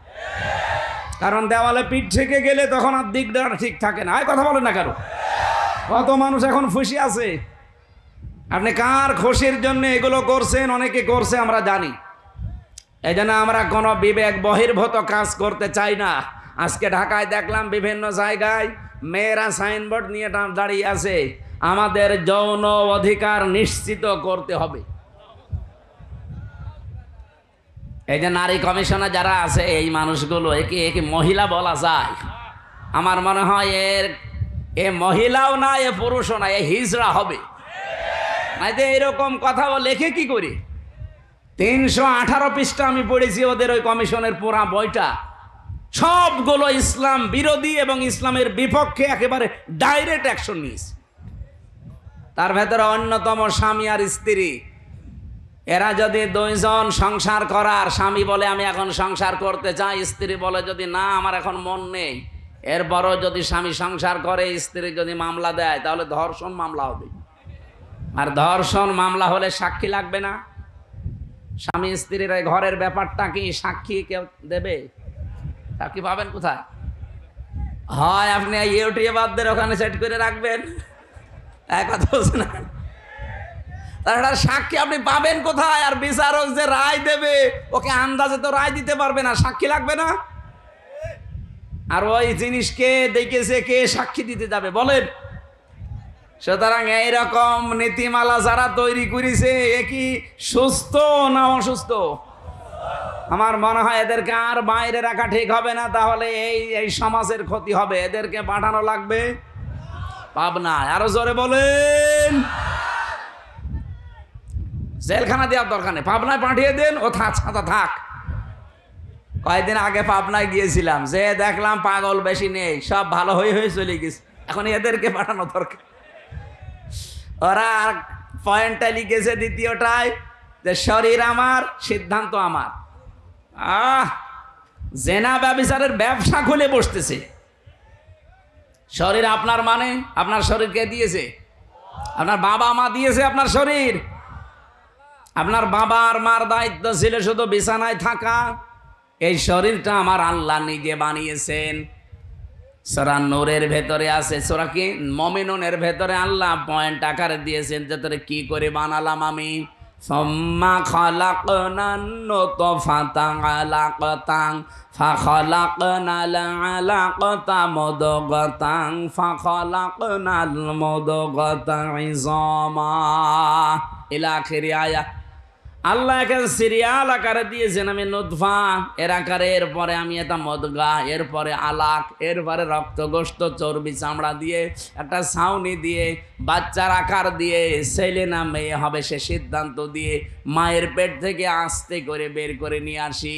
কারণ দেওয়ালে পিঠ থেকে গেলে তখন আর দিকটা ঠিক থাকে না। কথা বলেন না কারো। কত মানুষ এখন খুশি আছে। আপনি কার খুশির জন্য এগুলো করছেন? অনেকে করছে আমরা জানি। এই জন্য আমরা কোনো বিবেক বহির্ভূত কাজ করতে চাই না। আজকে ঢাকায় দেখলাম বিভিন্ন জায়গায় মেয়েরা সাইনবোর্ড নিয়ে দাঁড়িয়ে আছে, আমাদের যৌন অধিকার নিশ্চিত করতে হবে। এই যে নারী কমিশনে যারা আছে, এই মানুষগুলো একে মহিলা বলা যায়? আমার মনে হয় এ মহিলাও না, এ পুরুষও না, এ হিজড়া হবে। এরকম কথা লেখে কি করি? 318 পৃষ্ঠা আমি পড়েছি ওদের ওই কমিশনের পুরা বইটা। সবগুলো ইসলাম বিরোধী এবং ইসলামের বিপক্ষে একেবারে ডাইরেক্ট অ্যাকশন নিয়েছে। তার ভেতরে অন্যতম স্বামী আর স্ত্রী। এরা যদি 2 জন সংসার করার, স্বামী বলে আমি এখন সংসার করতে চাই, স্ত্রী বলে যদি না আমার এখন মন নেই, এরপরও যদি স্বামী সংসার করে, স্ত্রী যদি মামলা দেয়, তাহলে ধর্ষণ মামলা হবে। আর ধর্ষণ মামলা হলে সাক্ষী লাগবে না। স্বামী স্ত্রীর ঘরের ব্যাপারটা কি সাক্ষী কেউ দেবে? সাক্ষী পাবেন কোথায়? হয় আপনি ইউটিউবারদের ওখানে সেট করে রাখবেন, এক কথা বলছে না, তাছাড়া সাক্ষী আপনি পাবেন কোথায়? আর বিচারক যে রায় দেবে, ওকে আন্দাজে তো রায় দিতে পারবে না, সাক্ষী লাগবে না। আর ওই জিনিসকে দেখেছে কে সাক্ষী দিতে যাবে বলেন? সুতরাং এইরকম নীতিমালা যারা তৈরি করেছে, এ কি সুস্থ না অসুস্থ? আমার মনে হয় এদেরকে আর বাইরে রাখা ঠিক হবে না, তাহলে এই সমাজের ক্ষতি হবে। এদেরকে পাঠানো লাগবে পাবনায়। আরো জোরে বলেন। জেলখানা দেওয়ার দরকার নেই, পাবনায় পাঠিয়ে দেন, ও থাক। কয়েকদিন আগে পাবনায় গিয়েছিলাম, যে দেখলাম পাগল বেশি নেই, সব ভালো হয়ে চলে গেছে। এখন এদেরকে পাঠানো দরকার। ওরা পয়েন্টটা লিখেছে দ্বিতীয়টায় যে শরীর আমার, সিদ্ধান্ত আমার। জেনা ব্যভিচারের ব্যবসা খুলে বসতেছে। শরীর আপনার মানে আপনার শরীরকে দিয়েছে? আপনার বাবা মা দিয়েছে আপনার শরীর? আপনার বাবা আর মার দায়িত্ব ছিল শুধু বিছানায় থাকা। এই শরীরটা আমার আল্লাহ নিজে বানিয়েছেন। সূরা নূরের ভেতরে আছে, সূরা কি মুমিনুনের ভেতরে আল্লাহ পয়েন্ট আকারে দিয়েছেন যে তোরে কি করে বানালাম আমি। সুম্মা খালাকনান নুতফাতান আলাকাতান ফাখালাকনাল আলাকাতা মুদগাতান ফাখালাকনাল মুদগাতা ইযামা ইলা আখিরি আয়াত। আল্লাহ একে সিরিয়াল আকারে দিয়েছেন, আমি নুতফা এর আকারে, এরপরে আমি এটা মদগা, এরপরে আলাক, এরপরে রক্তগোস্ত চর্বি চামড়া দিয়ে একটা ছাউনি দিয়ে বাচ্চার আকার দিয়ে ছেলে না মেয়ে হবে সে সিদ্ধান্ত দিয়ে মায়ের পেট থেকে আস্তে করে বের করে নিয়ে আসি।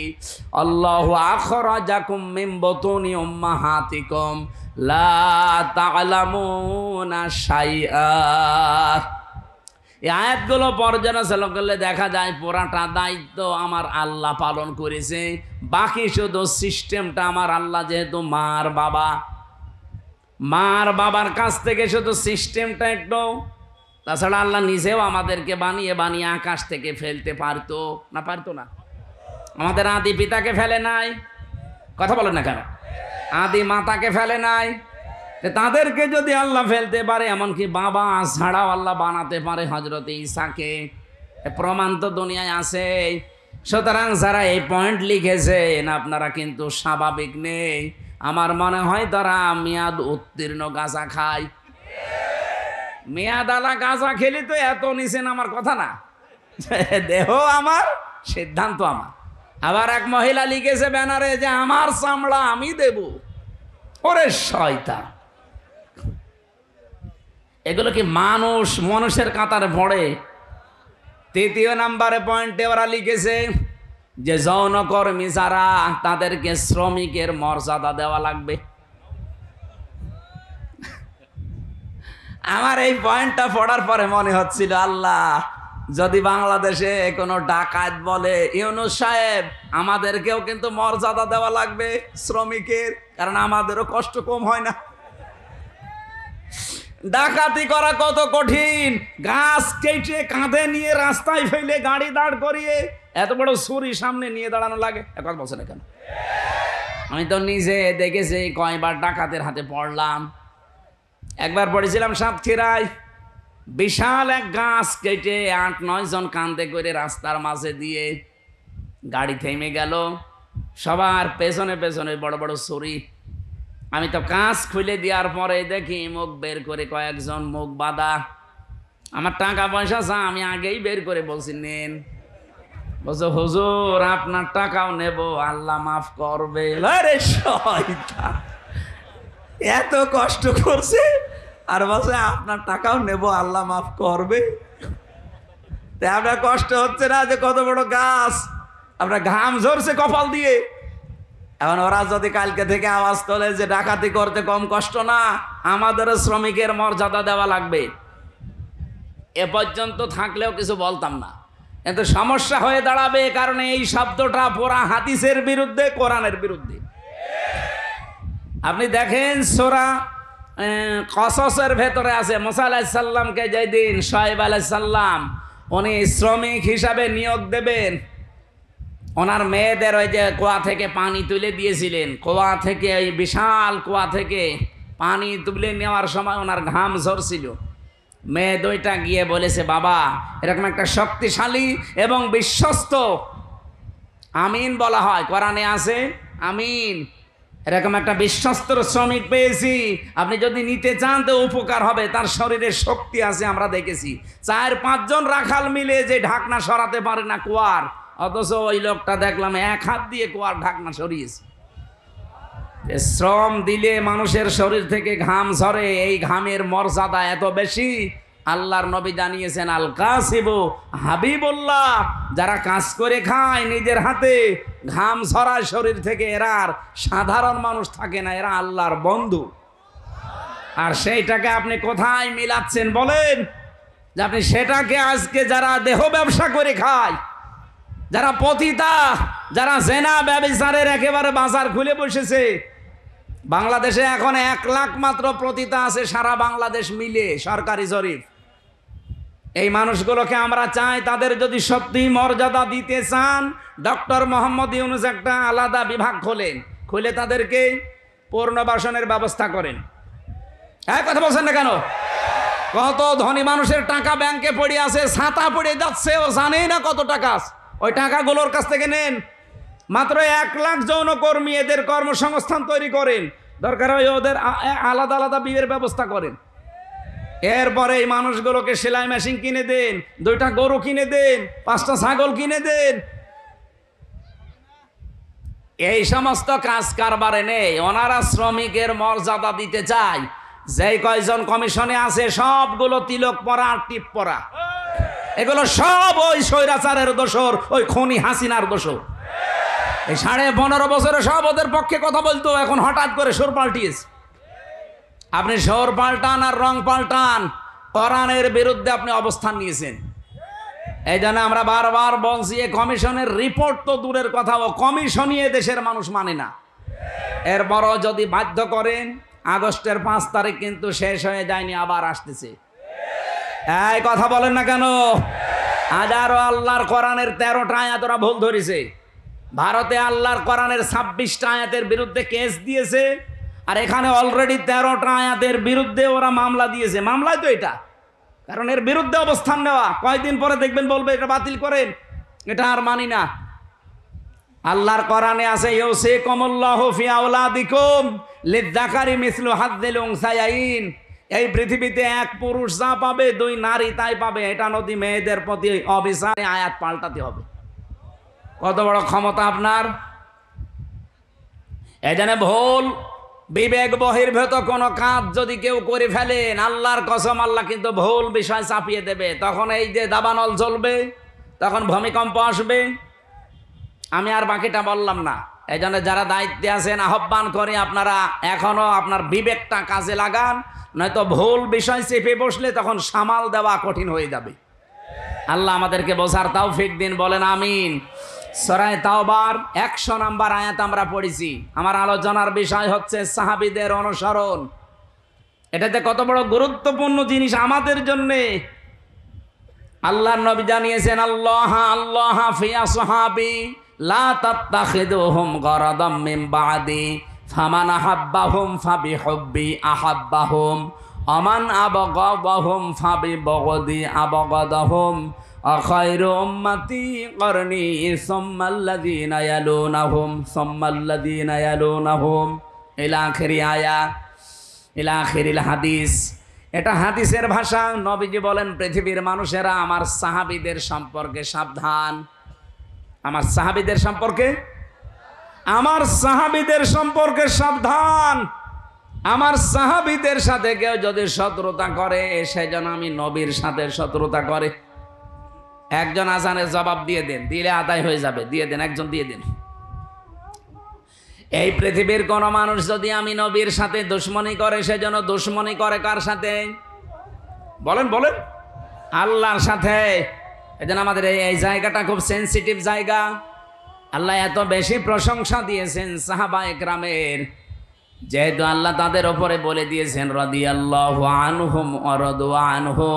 আল্লাহু আখরাজাকুম মিন বুতুনি উম্মাহাতিকুম লা তা'লামুনা শাইআ। এই আয়াতগুলো পর্যালোচনা করলে দেখা যায় পুরাটা দায়িত্ব আমার আল্লাহ পালন করেছে, বাকি শুধু সিস্টেমটা আমার আল্লাহ। যেহেতু মার বাবা, মার বাবার কাছ থেকে শুধু সিস্টেমটা একটু, তাছাড়া আল্লাহ নিজেও আমাদেরকে বানিয়ে বানিয়ে আকাশ থেকে ফেলতে পারতো না? পারতো না? আমাদের আদি পিতাকে ফেলে নাই? কথা বলেন না কেন? আদি মাতাকে ফেলে নাই? তাদেরকে যদি আল্লাহ ফেলতে পারে, এমনকি বাবা ছাড়াও আল্লাহ বানাতে পারে হযরত ঈসাকে, প্রমাণ তো দুনিয়ায় আছে। সুতরাং যারা এই পয়েন্ট লিখেছেন আপনারা কিন্তু স্বাভাবিক নেই। আমার মনে হয় তারা মেয়াদ উত্তীর্ণ গাঁজা খায়। মেয়াদ আলা গাঁজা খেলে তো এত নিছেন আমার কথা না, দেহ আমার সিদ্ধান্ত আমার। আবার এক মহিলা লিখেছে ব্যানারে যে আমার চামড়া আমি দেব। ওরে শয়তান, এগুলো কি মানুষ মানুষের কাতারে পড়ে? তৃতীয় নাম্বারে পয়েন্টে ওরা লিখেছে যে যৌনকর্মী যারা, তাদেরকে শ্রমিকের মর্যাদা দেওয়া লাগবে। আমার এই পয়েন্টটা পড়ার পরে মনে হচ্ছিল, আল্লাহ যদি বাংলাদেশে কোনো ডাকাত বলে, ইউনূস সাহেব আমাদেরকেও কিন্তু মর্যাদা দেওয়া লাগবে শ্রমিকের, কারণ আমাদেরও কষ্ট কম হয় না। ডাকাতি করা কত কঠিন, গাছ কেটে কাঁধে নিয়ে রাস্তায় ফেলে গাড়ি দাঁড় করিয়ে এত বড় ছুরি সামনে নিয়ে দাঁড়ানো লাগে। এখন বলছে না কেন? আমি তো নিজে দেখেছি, কয়বার ডাকাতের হাতে পড়লাম। একবার পড়েছিলাম সাতক্ষীরায়, বিশাল এক গাছ কেটে ৮-৯ জন কাঁধে করে রাস্তার মাঝে দিয়ে গাড়ি থেমে গেল, সবার পেছনে পেছনে বড় বড় ছুরি। আমি তো কাঁচ খুলে দেওয়ার পরে দেখি মুখ বের করে কয়েকজন, মুখ বাঁধা। আমার টাকা পয়সা চা, আমি আগেই বের করে বলছি নেন। বলছো হুজুর আপনার টাকাও নেব, আল্লাহ মাফ করবে। আরে শয়তান, এত কষ্ট করছে আর বলছে আপনার টাকাও নেব, আল্লাহ মাফ করবে। তাই আপনার কষ্ট হচ্ছে না যে কত বড় গাছ, আপনার ঘাম ঝরছে কপাল দিয়ে। এখন ওরা যদি কালকে থেকে আওয়াজ তোলে যে ডাকাতি করতে কম কষ্ট না, আমাদেরও শ্রমিকের মর্যাদা দেওয়া লাগবে, এ পর্যন্ত থাকলেও কিছু বলতাম না। কিন্তু সমস্যা হয়ে দাঁড়াবে, কারণ এই শব্দটা পুরা হাদিসের বিরুদ্ধে, কোরআনের বিরুদ্ধে। আপনি দেখেন সূরা কসসের ভেতরে আছে, মুসা আলাইহিস সালামকে যেদিন শুআয়ব আলাইহিস সালাম উনি শ্রমিক হিসাবে নিয়োগ দেবেন, ওনার মেয়েদের ওই যে কুয়া থেকে পানি তুলে দিয়েছিলেন, কুয়া থেকে, ওই বিশাল কুয়া থেকে পানি তুলে নেওয়ার সময় ওনার ঘাম ঝরছিল। মেয়ে দুইটা গিয়ে বলেছে, বাবা এরকম একটা শক্তিশালী এবং বিশ্বস্ত, আমিন বলা হয় কোরআনে আছে আমিন, এরকম একটা বিশ্বস্ত শ্রমিক পেয়েছি, আপনি যদি নিতে চান তো উপকার হবে, তার শরীরে শক্তি আছে। আমরা দেখেছি 4-5 জন রাখাল মিলে যে ঢাকনা সরাতে পারে না কুয়ার, অথচ ওই লোকটা দেখলাম 1 হাত দিয়ে কুয়ার ঢাকনা সরিয়েছে। শ্রম দিলে মানুষের শরীর থেকে ঘাম ঝরে, এই ঘামের মর্যাদা এত বেশি। আল্লাহর নবী জানিয়েছেন, আল কাসিবু হাবিবুল্লাহ, যারা কাজ করে খায় নিজের হাতে, ঘাম ঝরায় শরীর থেকে, এরা আর সাধারণ মানুষ থাকে না, এরা আল্লাহর বন্ধু। আর সেইটাকে আপনি কোথায় মিলাচ্ছেন বলেন? যে আপনি সেটাকে আজকে যারা দেহ ব্যবসা করে খায়, যারা পতিতা, যারা জেনা ব্যভিচারের একেবারে বাজার খুলে বসেছে, বাংলাদেশে এখন 1 লাখ মাত্র পতিতা আছে সারা বাংলাদেশ মিলে, সরকারি জরিপ। এই মানুষগুলোকে আমরা চাই, তাদের যদি সত্যি মর্যাদা দিতে চান, ডক্টর মোহাম্মদ ইউনূস একটা আলাদা বিভাগ খোলেন, খুলে তাদেরকে পুনর্বাসনের ব্যবস্থা করেন। হ্যাঁ, কথা বলছেন না কেন? কত ধনী মানুষের টাকা ব্যাংকে পড়ে আছে, ছাতা পড়ে যাচ্ছে, ও জানেই না কত টাকা আছে। ওই টাকাগুলোর কাছ থেকে নেন। মাত্র 1 লাখ যৌনকর্মী, এদের কর্মসংস্থান তৈরি করেন, দরকার হয় ওদের আলাদা আলাদা বিয়ের ব্যবস্থা করেন। এরপরে এই মানুষগুলোকে সেলাই মেশিন কিনে দেন, 2টা গরু কিনে দেন, 5টা ছাগল কিনে দেন। এই সমস্ত কাজ কারবারে নেই। ওনারা শ্রমিকের মর্যাদা দিতে চায়। যেই কয়জন কমিশনে আছে সবগুলো তিলক পরা আর টিপ পরা, এগুলো সব ওই স্বৈরাচারের দোসর, ওই খনি হাসিনার দোসর। এই 15.5 বছরে সব ওদের পক্ষে কথা বলতো, এখন হঠাৎ করে সুর পাল্টিয়েছে। আপনি সুর পাল্টান আর রং পাল্টান, কোরআনের বিরুদ্ধে আপনি অবস্থান নিয়েছেন। এই জন্য আমরা বারবার বলছি, কমিশনের রিপোর্ট তো দূরের কথা, ও কমিশনই দেশের মানুষ মানে না। এরপরও যদি বাধ্য করেন, আগস্টের 5 তারিখ কিন্তু শেষ হয়ে যায়নি, আবার আসতেছে। এই কথা বলেন না কেন? হাজারো আল্লাহর কোরআনের 13টা আয়াত ওরা ভুল ধরেছে। ভারতে আল্লাহর কোরআনের 26টা আয়াতের বিরুদ্ধে কেস দিয়েছে, আর এখানে অলরেডি 13টা আয়াতের বিরুদ্ধে ওরা মামলা দিয়েছে। মামলায় তো এটা, কারণ এর বিরুদ্ধে অবস্থান নেওয়া। কয়েকদিন পরে দেখবেন বলবে এটা বাতিল করেন, এটা আর মানি না। আল্লাহর কোরআনে আছে ইউসিকুমুল্লাহু ফি আওলাদিকুম লিযযাকারি মিসলু হাযযিল উনসায়াইন। এই পৃথিবীতে এক পুরুষ যা পাবে 2 নারী তাই পাবে। এটা নদী মেয়েদের প্রতি অবিচারে আয়াত পাল্টাতে হবে। কত বড় ক্ষমতা আপনার! এজন্য ভুল বিবেক বহির্ভূত কোনো কাজ যদি কেউ করে ফেলেন, আল্লাহর কসম আল্লাহ কিন্তু ভুল বিষয় চাপিয়ে দেবে। তখন এই যে দাবানল জ্বলবে, তখন ভূমিকম্প আসবে। আমি আর বাকিটা বললাম না। এই জন্য যারা দায়িত্বে আছেন আহ্বান করে আপনারা এখনো আপনার বিবেকটা কাজে লাগান, নয়তো ভুল বিষয় চেপে বসলে তখন সামাল দেওয়া কঠিন হয়ে যাবে। আল্লাহ আমাদেরকে বোঝার তৌফিক দিন, বলেন আমিন। সূরা তাওবার 100 নম্বর আয়াত আমরা পড়েছি। আমার আলোচনার বিষয় হচ্ছে সাহাবীদের অনুসরণ। এটাতে কত বড় গুরুত্বপূর্ণ জিনিস আমাদের জন্যে। আল্লাহর নবী জানিয়েছেন আল্লাহ আল্লাহ ফি আসহাবি লা তাত্তাখিদুহুম গরাদাম মিন বাদি ফামান আহাব্বাহুম ফাবিহুব্বি আহাব্বাহুম আমান আবগাদাহুম ফাবিবগদি আবগাদাহুম আখায়রু উম্মতি করনি সুম্মাল্লাযীনা ইয়ালুনাহুম সুম্মাল্লাযীনা ইয়ালুনাহুম ইলা আখিরি আয়াত, ইলা আখিরিল হাদিস। এটা হাদিসের ভাষা। নবীজি বলেন পৃথিবীর মানুষেরা আমার সাহাবীদের সম্পর্কে সাবধান। আমার সাহাবীদের সম্পর্কে, আমার সাহাবীদের সম্পর্কে সাবধান। আমার সাহাবীদের সাথে কেউ যদি শত্রুতা করে, সেজন্য আমি নবীর সাথে শত্রুতা করে। একজন আজানের জবাব দিয়ে দেন, দিলে আদায় হয়ে যাবে। দিয়ে দেন, একজন দিয়ে দেন। এই পৃথিবীর কোন মানুষ যদি আমি নবীর সাথে দুশ্মনী করে, সেজন্য দুশ্মনী করে কার সাথে? বলেন বলেন, আল্লাহর সাথে। এজন্য আমাদের এই জায়গাটা খুব সেনসিটিভ জায়গা। আল্লাহ এত বেশি প্রশংসা দিয়েছেন সাহাবা একরামের, যেহেতু আল্লাহ তাদের ওপরে বলে দিয়েছেন রাদিয়াল্লাহু আনহুম ওয়া রাদু আনহু,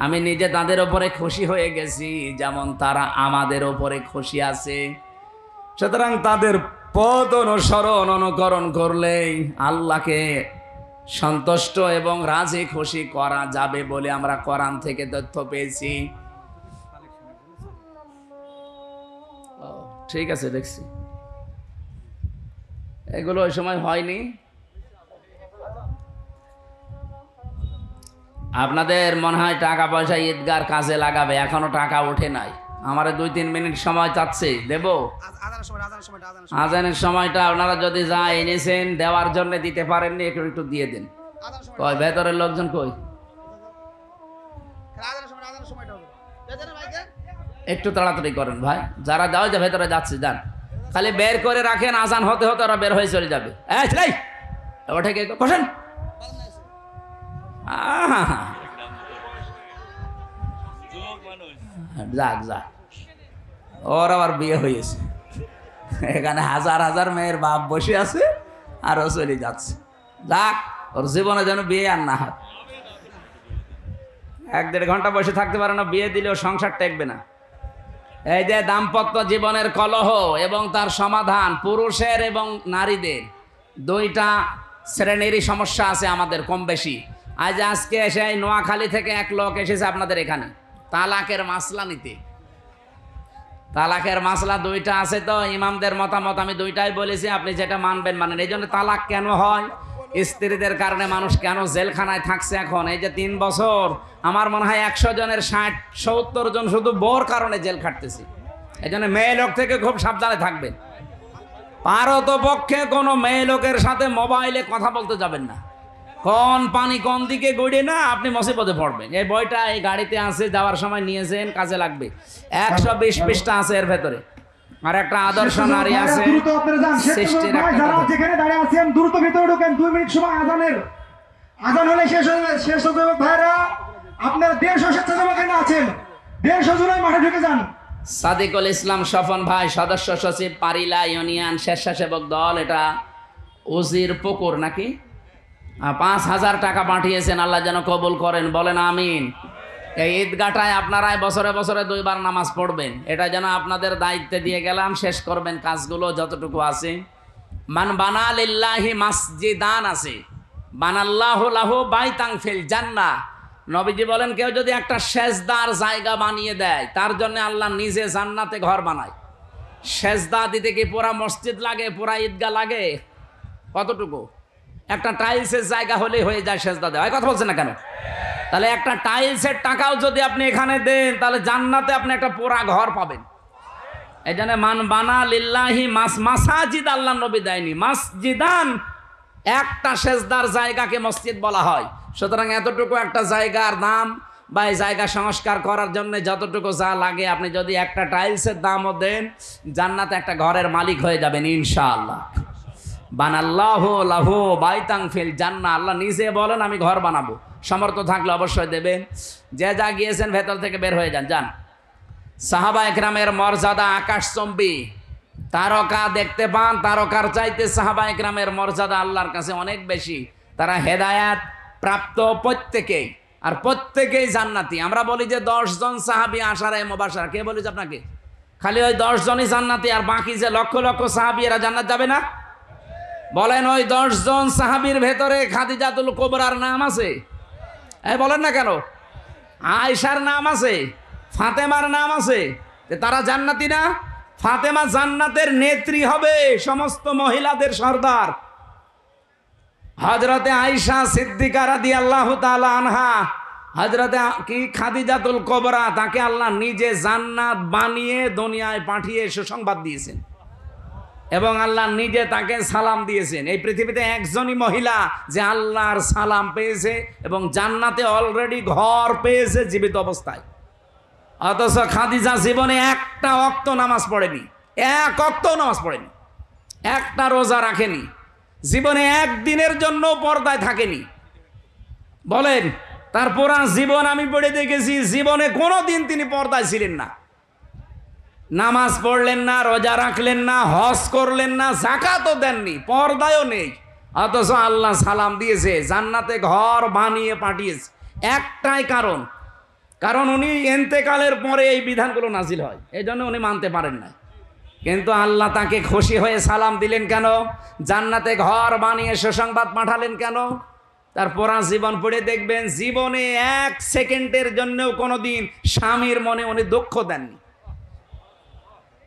আমি নিজে তাদের ওপরে খুশি হয়ে গেছি যেমন তারা আমাদের ওপরে খুশি আছে। সুতরাং তাদের পথ অনুসরণ অনুকরণ করলেই আল্লাহকে সন্তুষ্ট এবং রাজি খুশি করা যাবে বলে আমরা কোরআন থেকে তথ্য পেয়েছি। ঠিক আছে, দেখছি এগুলো ওই সময় হয়নি। আপনাদের মনে হয় টাকা পয়সা ঈদগার কাজে লাগাবে, এখনো টাকা ওঠে নাই। আমার 2-3 মিনিট সময় চাচ্ছে, দেব। আজানের সময়টা আপনারা যদি যা এনেছেন দেওয়ার জন্য দিতে পারেননি, একটু দিয়ে দেন। কই ভেতরের লোকজন কই? একটু তাড়াতাড়ি করেন ভাই, যারা দাও যে ভেতরে যাচ্ছে যান, খালি বের করে রাখেন। আজান হতে হতে ওরা বের হয়ে চলে যাবে। ওঠে কে? বসেন। যাক যাক, ওর আবার বিয়ে হয়েছে, এখানে হাজার হাজার মেয়ের বাপ বসে আছে আর ও চলে যাচ্ছে। যাক, ওর জীবনে যেন বিয়ে আর না হয়। 1-1.5 ঘন্টা বসে থাকতে পারে না, বিয়ে দিলেও সংসার টেকবে না। এই যে দাম্পত্য জীবনের কলহ এবং তার সমাধান, পুরুষের এবং নারীদের 2টা শ্রেণীরই সমস্যা আছে আমাদের কম বেশি। আজকে এসে নোয়াখালী থেকে এক লোক এসেছে আপনাদের এখানে তালাকের মাসলা নিতে। তালাকের মাসলা 2টা আছে, তো ইমামদের মতামত আমি 2টাই বলেছি, আপনি যেটা মানবেন মানেন। এই জন্য তালাক কেন হয়, স্ত্রীদের কারণে মানুষ কেন জেলখানায় থাকছে এখন এই যে 3 বছর, আমার মনে হয় 100 জনের 60-70 জন শুধু বোর কারণে জেল খাটতেছে। এই জন্য মেয়ে লোক থেকে খুব সাবধানে থাকবেন। পারতপক্ষে কোনো মেয়ে লোকের সাথে মোবাইলে কথা বলতে যাবেন না। কোন পানি কোন দিকে গড়ে না আপনি মুসিবতে পড়বেন। এই বইটা এই গাড়িতে আছে, যাওয়ার সময় নিয়েছেন, কাজে লাগবে। 120 পৃষ্ঠা আছে এর ভেতরে। আর একটা আদর্শ নারী আছে।
দ্রুত আপনারা যান, যারা যেখানে দাঁড়িয়ে আছেন দ্রুত ভিতরে ঢোকেন। 2 মিনিট সময় আজানের, আজান হলে শেষ হয়ে যাবে। ভাইরা আপনারা 150 স্বেচ্ছাসেবক এখানে আছেন, 150 জনের মাঠে ঢুকে যান।
সাদিকুল ইসলাম স্বপন ভাই, সদস্য সচিব, পারিলা ইউনিয়ন স্বেচ্ছাসেবক দল। এটা উজির পুকুর নাকি 5,000 টাকা পাঠিয়েছেন, আল্লাহ যেন কবুল করেন, বলেন আমিন। এই ঈদগাটায় আপনারাই বছরে বছরে 2 বার নামাজ পড়বেন, এটা যেন আপনাদের দায়িত্বে দিয়ে গেলাম, শেষ করবেন কাজগুলো যতটুকু আছে। মান বানা লিল্লাহি মাসজিদান আছে, বানাল্লাহু লাহু বাইতান ফিল জান্নাহ। নবীজি বলেন কেউ যদি একটা সেজদার জায়গা বানিয়ে দেয়, তার জন্য আল্লাহ নিজে জান্নাতে ঘর বানায়। সেজদা দিতে কি পুরা মসজিদ লাগে, পুরা ঈদগাহ লাগে? কতটুকু? একটা টাইলসের জায়গা হলেই হয়ে যায় সেজদা দেওয়া। কথা বলছেন না কেন? তাহলে একটা টাইলসের টাকাও যদি আপনি এখানে দেন, তাহলে জান্নাতে আপনি একটা পুরা ঘর পাবেন। এই জন্য মান বানা লিল্লাহি মাসাজিদ, আল্লাহ নবী দেয়নি মাসজিদান, একটা সেজদার জায়গাকে মসজিদ বলা হয়। সুতরাং এতটুকু একটা জায়গার দাম বা এই জায়গা সংস্কার করার জন্য যতটুকু যা লাগে, আপনি যদি একটা টাইলসের দামও দেন, জান্নাতে একটা ঘরের মালিক হয়ে যাবেন ইনশাআল্লাহ। বানাল্লাহু লাহু বাইতান ফিল জান্নাহ, আল্লাহ নিজে বলেন আমি ঘর বানাবো। সামর্থ্য থাকলে অবশ্যই দেবেন। যে যা গিয়েছেন ভেতর থেকে বের হয়ে যান, যান। সাহাবা একরামের মর্যাদা আকাশচম্বী, তারকা দেখতে পান, তারকার চাইতে সাহাবা একরামের মর্যাদা আল্লাহর কাছে অনেক বেশি। তারা হেদায়াত প্রাপ্ত প্রত্যেকেই, আর প্রত্যেকেই জান্নাতি। আমরা বলি যে 10 জন সাহাবী আশারায়ে মুবাশশারা, কে বলিস আপনাকে? খালি ওই 10 জনই জান্নাতি, আর বাকি যে লক্ষ লক্ষ সাহাবী এরা জান্নাত যাবে না? বলেন ওই 10 জন সাহাবীর ভেতরে খাদিজাতুল কুবরার নাম আছে? বলেন না কেন? আয়েশার নাম আছে, ফাতেমার নাম আছে, তারা জান্নাতি না? ফাতেমা জান্নাতের নেত্রী হবে, সমস্ত মহিলাদের সর্দার। হযরতে আয়েশা সিদ্দিকা রাদিয়াল্লাহু তাআলা আনহা, হযরতে কি খাদিজাতুল কুবরা, তাকে আল্লাহ নিজে জান্নাত বানিয়ে দুনিয়ায় পাঠিয়ে সুসংবাদ দিয়েছেন, এবং আল্লাহ নিজে তাকে সালাম দিয়েছেন। এই পৃথিবীতে একজনই মহিলা যে আল্লাহর সালাম পেয়েছে এবং জান্নাতে অলরেডি ঘর পেয়েছে জীবিত অবস্থায়। অথচ খাদিজা জীবনে একটা ওয়াক্ত নামাজ পড়েনি, এক ওয়াক্ত নামাজ পড়েনি, একটা রোজা রাখেনি, জীবনে একদিনের জন্য পর্দায় থাকেনি। বলেন, তার পুরা জীবন আমি পড়ে দেখেছি, জীবনে কোনোদিন তিনি পর্দায় ছিলেন না। নামাজ পড়লেন না, রোজা রাখলেন না, হজ করলেন না, যাকাতও দেননি, পর্দায়ও নেই। অথচ আল্লাহ সালাম দিয়েছে, জান্নাতে ঘর বানিয়ে পাঠিয়েছে। একটাই কারণ উনি ইন্তেকালের পরে এই বিধানগুলো নাজিল হয়, এই জন্য উনি মানতে পারেন না। কিন্তু আল্লাহ তাকে খুশি হয়ে সালাম দিলেন কেন? জান্নাতে ঘর বানিয়ে সুসংবাদ পাঠালেন কেন? তার পুরা জীবন পড়ে দেখবেন, জীবনে 1 সেকেন্ডের জন্যও কোনোদিন স্বামীর মনে উনি দুঃখ দেননি।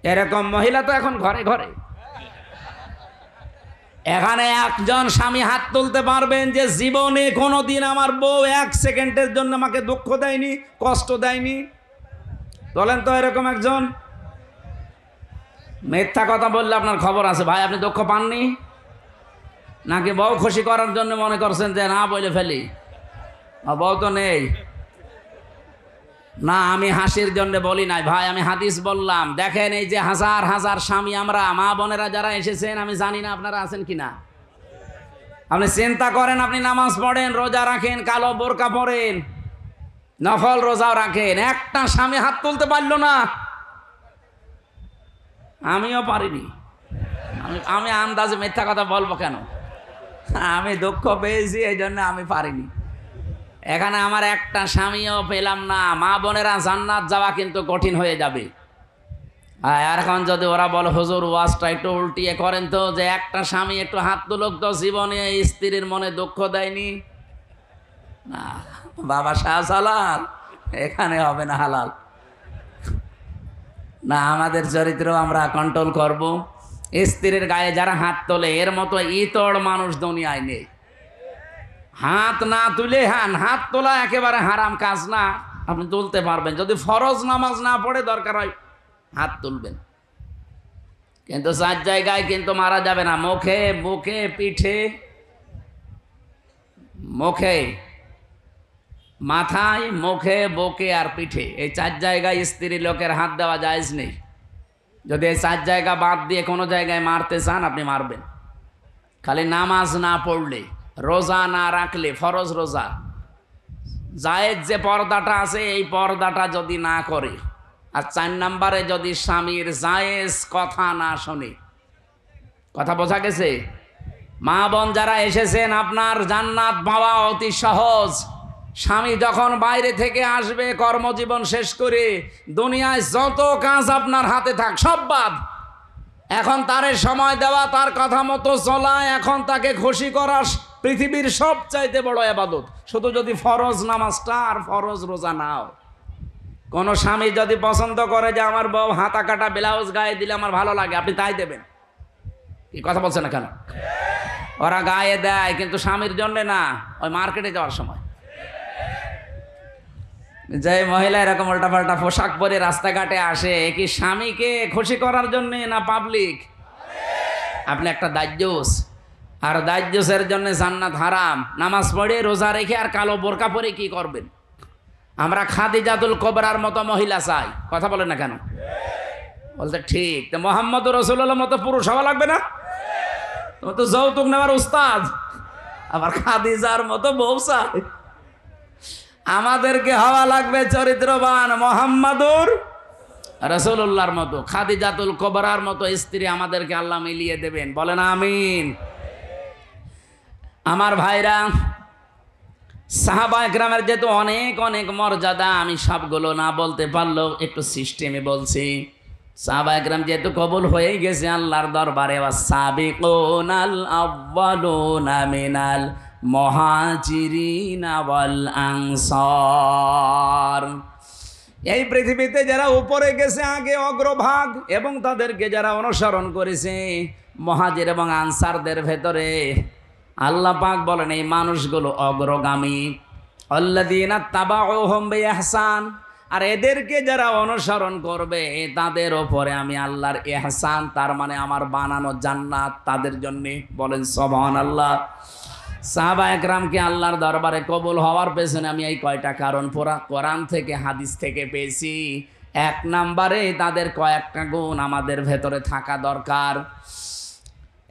এরকম মহিলা তো এখন ঘরে ঘরে। এখানে একজন স্বামী হাত তুলতে পারবেন যে জীবনে কোনোদিন আমার বউ 1 সেকেন্ডের জন্য আমাকে দুঃখ দেয়নি, কষ্ট দেয়নি? বলেন তো এরকম একজন? মিথ্যা কথা বললে আপনার খবর আছে ভাই। আপনি দুঃখ পাননি নাকি বউ খুশি করার জন্য মনে করছেন যে না বলে ফেলি, বউ তো নেই? না, আমি হাসির জন্য বলি নাই ভাই, আমি হাদিস বললাম। দেখেন, এই যে হাজার হাজার স্বামী আমরা মা বোনেরা যারা এসেছেন, আমি জানি না আপনারা আছেন কিনা। আপনি চিন্তা করেন, আপনি নামাজ পড়েন, রোজা রাখেন, কালো বোরকা পরেন, নফল রোজাও রাখেন, একটা স্বামী হাত তুলতে পারলো না। আমিও পারিনি। আমি আন্দাজে মিথ্যা কথা বলবো কেন? আমি দুঃখ পেয়েছি, এই জন্য আমি পারিনি। এখানে আমার একটা স্বামীও পেলাম না। মা বোনেরা, জান্নাত যাওয়া কিন্তু কঠিন হয়ে যাবে। আর এখন যদি ওরা বলে হুজুর ওয়াজটা একটু উল্টিয়ে করেন তো, যে একটা স্বামী একটু হাত তুলুক তো, জীবনে স্ত্রীর মনে দুঃখ দেয়নি। না বাবা শাহজালাল, এখানে হবে না হালাল। না, আমাদের চরিত্র আমরা কন্ট্রোল করব। স্ত্রীর গায়ে যারা হাত তোলে, এর মতো ইতড় মানুষ দুনিয়ায় নেই। হাত না তুলে, হাত তোলা একেবারে হারাম কাজ না, আপনি তুলতে পারবেন যদি ফরজ নামাজ না পড়ে, দরকার হয় হাত তুলবেন। কিন্তু 4 জায়গায় কিন্তু মারা যাবে না, মুখে, বুকে, পিঠে, মুখে, মাথায়, মুখে, বুকে আর পিঠে, এই 4 জায়গায় স্ত্রী লোকের হাত দেওয়া জায়েজ নেই। যদি এই 4 জায়গা বাদ দিয়ে কোনো জায়গায় মারতে চান, আপনি মারবেন। খালি নামাজ না পড়লে, রোজা না রাখলে, ফরজ রোজা, জায়েজ যে পর্দাটা আছে, এই পর্দাটা যদি না করে, আর 4 নম্বরে যদি স্বামীর জায়েজ কথা না শোনে। কথা বোঝা গেছে? মা বোন যারা এসেছেন, আপনার জান্নাত পাওয়া অতি সহজ। স্বামী যখন বাইরে থেকে আসবে কর্মজীবন শেষ করে, দুনিয়ায় যত কাজ আপনার হাতে থাক সব বাদ। এখন তারে সময় দেওয়া, তার কথা মতো চলা, এখন তাকে খুশি করা পৃথিবীর সবচাইতে বড় ইবাদত। শুধু যদি ফরজ নামাজটা আর ফরজ রোজা নাও। কোন স্বামী যদি পছন্দ করে যে আমার বউ হাতা কাটা ব্লাউজ গায়ে দিলে আমার ভালো লাগে, আপনি তাই দেবেন। কি কথা বলছেন না কেন? ওরা গায়ে দেয় কিন্তু স্বামীর জন্য না, ওই মার্কেটে যাওয়ার সময়। যে মহিলা এরকম উল্টাপাল্টা পোশাক পরে রাস্তাঘাটে আসে, কি স্বামীকে খুশি করার জন্য না পাবলিক? আপনি একটা দাজ্জুস, আর দাজ্জুসের জন্য জান্নাত হারাম। নামাজ পড়ে রোজা রেখে আর কালো বোরকা পরে কি করবেন? আমরা খাদিজাতুল কুবরার মতো মহিলা চাই। কথা বলেন না কেন? বলতে ঠিক। তো মোহাম্মদ রাসূলুল্লাহর মতো পুরুষ হওয়া লাগবে না? তুমি তো যৌতুক নেওয়ার উস্তাদ, আবার খাদিজার মতো বউ চাই। আমাদেরকে হওয়া লাগবে চরিত্রবান মোহাম্মদুর রাসূলুল্লাহর মতো, খাদিজাতুল কুবরার মতো স্ত্রী আমাদেরকে আল্লাহ মিলিয়ে দেবেন। বলেন আমিন। আমার ভাইরা, সাহাবায়ে কেরামের যেহেতু অনেক অনেক মর্যাদা, আমি সবগুলো না বলতে পারলেও একটু সিস্টেমে বলছি। সাহাবায়ে কেরাম যেহেতু কবুল হয়ে গেছে আল্লাহর দরবারে, ওয়াস-সাবিকুনাল আউয়ালুনা মিনাল মুহাজিরিনা ওয়াল আনসার। এই পৃথিবীতে যারা উপরে গেছে আগে অগ্রভাগ, এবং তাদেরকে যারা অনুসরণ করেছে মুহাজির এবং আনসারদের ভেতরে আল্লাহ পাক বলেন এই মানুষগুলো অগ্রগামী। আল্লাযীনা তাবাউহুম বিইহসান, আর এদেরকে যারা অনুসরণ করবে তাদের ওপরে আমি আল্লাহর ইহসান, তার মানে আমার বানানো জান্নাত তাদের জন্য। বলেন সুবহানাল্লাহ। সাহাবায়ে কেরামকে আল্লাহর দরবারে কবুল হওয়ার পেছনে আমি এই কয়টা কারণ কোরআন থেকে হাদিস থেকে পেয়েছি। এক নম্বরে তাদের কয়েকটা গুণ আমাদের ভেতরে থাকা দরকার।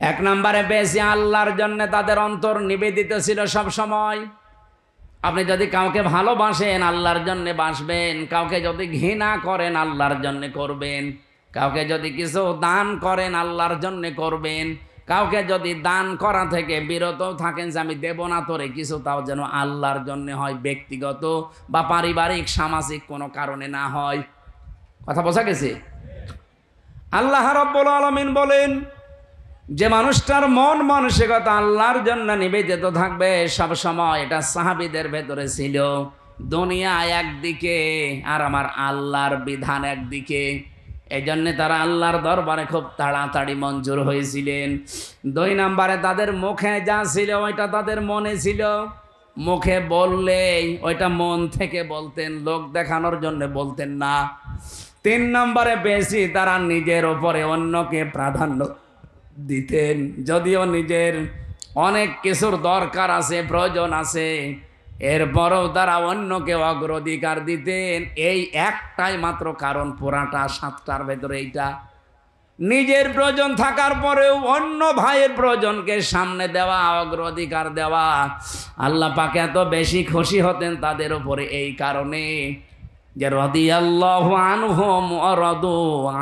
এক নম্বরে পেয়েছি আল্লাহর জন্য তাদের অন্তর নিবেদিত ছিল সব সময়। আপনি যদি কাউকে ভালোবাসেন আল্লাহর জন্য বাসবেন, কাউকে যদি ঘৃণা করেন আল্লাহর জন্য করবেন, কাউকে যদি কিছু দান করেন আল্লাহর জন্য করবেন, কাউকে যদি দান করা থেকে বিরত থাকেন যে আমি দেব না তোরে কিছু, তাও যেন আল্লাহর জন্য হয়, ব্যক্তিগত বা পারিবারিক সামাজিক কোনো কারণে না হয়। কথা বোঝা গেছে? আল্লাহ রাব্বুল আলামিন বলেন যে মানুষটার মন মানসিকতা আল্লাহর জন্য নিবেদিত থাকবে সব সময়, এটা সাহাবীদের ভেতরে ছিল। দুনিয়া একদিকে আর আমার আল্লাহর বিধান একদিকে, এই জন্যে তারা আল্লাহর দরবারে খুব তাড়াতাড়ি মঞ্জুর হয়েছিলেন। দুই নম্বরে তাদের মুখে যা ছিল ওইটা তাদের মনে ছিল। মুখে বললেই ওইটা মন থেকে বলতেন, লোক দেখানোর জন্য বলতেন না। তিন নম্বরে বেশি তারা নিজের ওপরে অন্যকে প্রাধান্য দিতেন। যদিও নিজের অনেক কিছুর দরকার আছে, প্রয়োজন আছে, এরপরও তারা অন্যকে অগ্রাধিকার দিতেন। এই একটাই মাত্র কারণ, পুরাটা সাতটার ভেতরে এইটা। নিজের প্রয়োজন থাকার পরেও অন্য ভাইয়ের প্রয়োজনকে সামনে দেওয়া, অগ্রাধিকার দেওয়া। আল্লাহ পাক এত বেশি খুশি হতেন তাদের উপরে এই কারণে যে রাদিয়াল্লাহু আনহুম ওয়া রাদু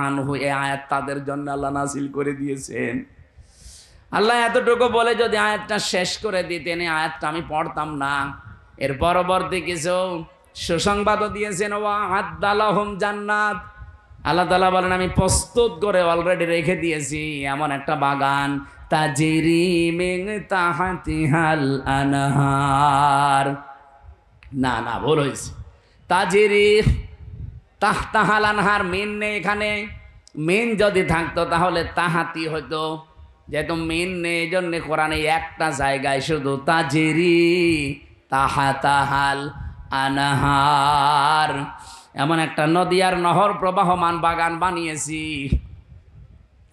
আনহু, এই আয়াত তাদের জন্য আল্লাহ নাযিল করে দিয়েছেন। আল্লাহ এতটুকু বলে যদি আয়াতটা শেষ করে দিতেন, এই আয়াতটা আমি পড়তাম না। এর পরবর্তী কিছু সুসংবাদও দিয়েছেন, ওয়া আ'আদ্দালাহুম জান্নাত। আল্লাহ তাআলা বলেন আমি প্রস্তুত করে অলরেডি রেখে দিয়েছি এমন একটা বাগান, তাজরি মিন তাহতিহাল আনহার। না না, ভুল হয়েছে। তাজরি তাহতাহাল আনহার, মিন নেই এখানে। মিন যদি থাকতো তাহলে তাহাতি হইতো, যেহেতু মিন নেই এই জন্য কোরআনে একটা জায়গায় শুধু তাজরি তাহাতাহাল আনহার, এমন একটা নদী আর নহর প্রবাহমান বাগান বানিয়েছি।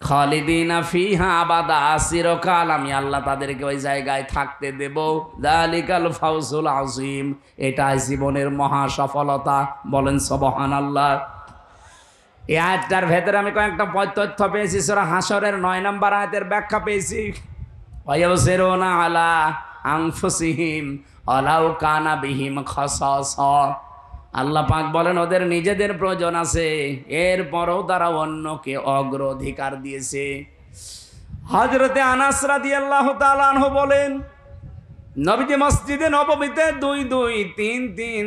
খালিদিনা ফিহা আবাদা, চিরকাল আমি আল্লাহ তাদেরকে ওই জায়গায় থাকতে দেব। যালিকাল ফাউজুল আযীম, এটাই জীবনের মহা সফলতা। বলেন সুবহানাল্লাহ। এই আয়াতটার ভেতরে আমি কয়েকটা তথ্য পেয়েছি। সূরা হাশরের 9 নম্বর আয়াতের ব্যাখ্যা পেয়েছি। ওয়ায়ুসিরুনা আলা আনফুসিহিম ওয়ালাউ কানা বিহিম খাসাসা। আল্লাহ পাক বলেন ওদের নিজেদের প্রয়োজন আছে, এরপরও তারা অন্যকে অগ্রাধিকার দিয়েছে। হযরতে আনাস রাদিয়াল্লাহু তাআলা আনহু বলেন, নবীজি মসজিদে নববীতে 2 2 3 3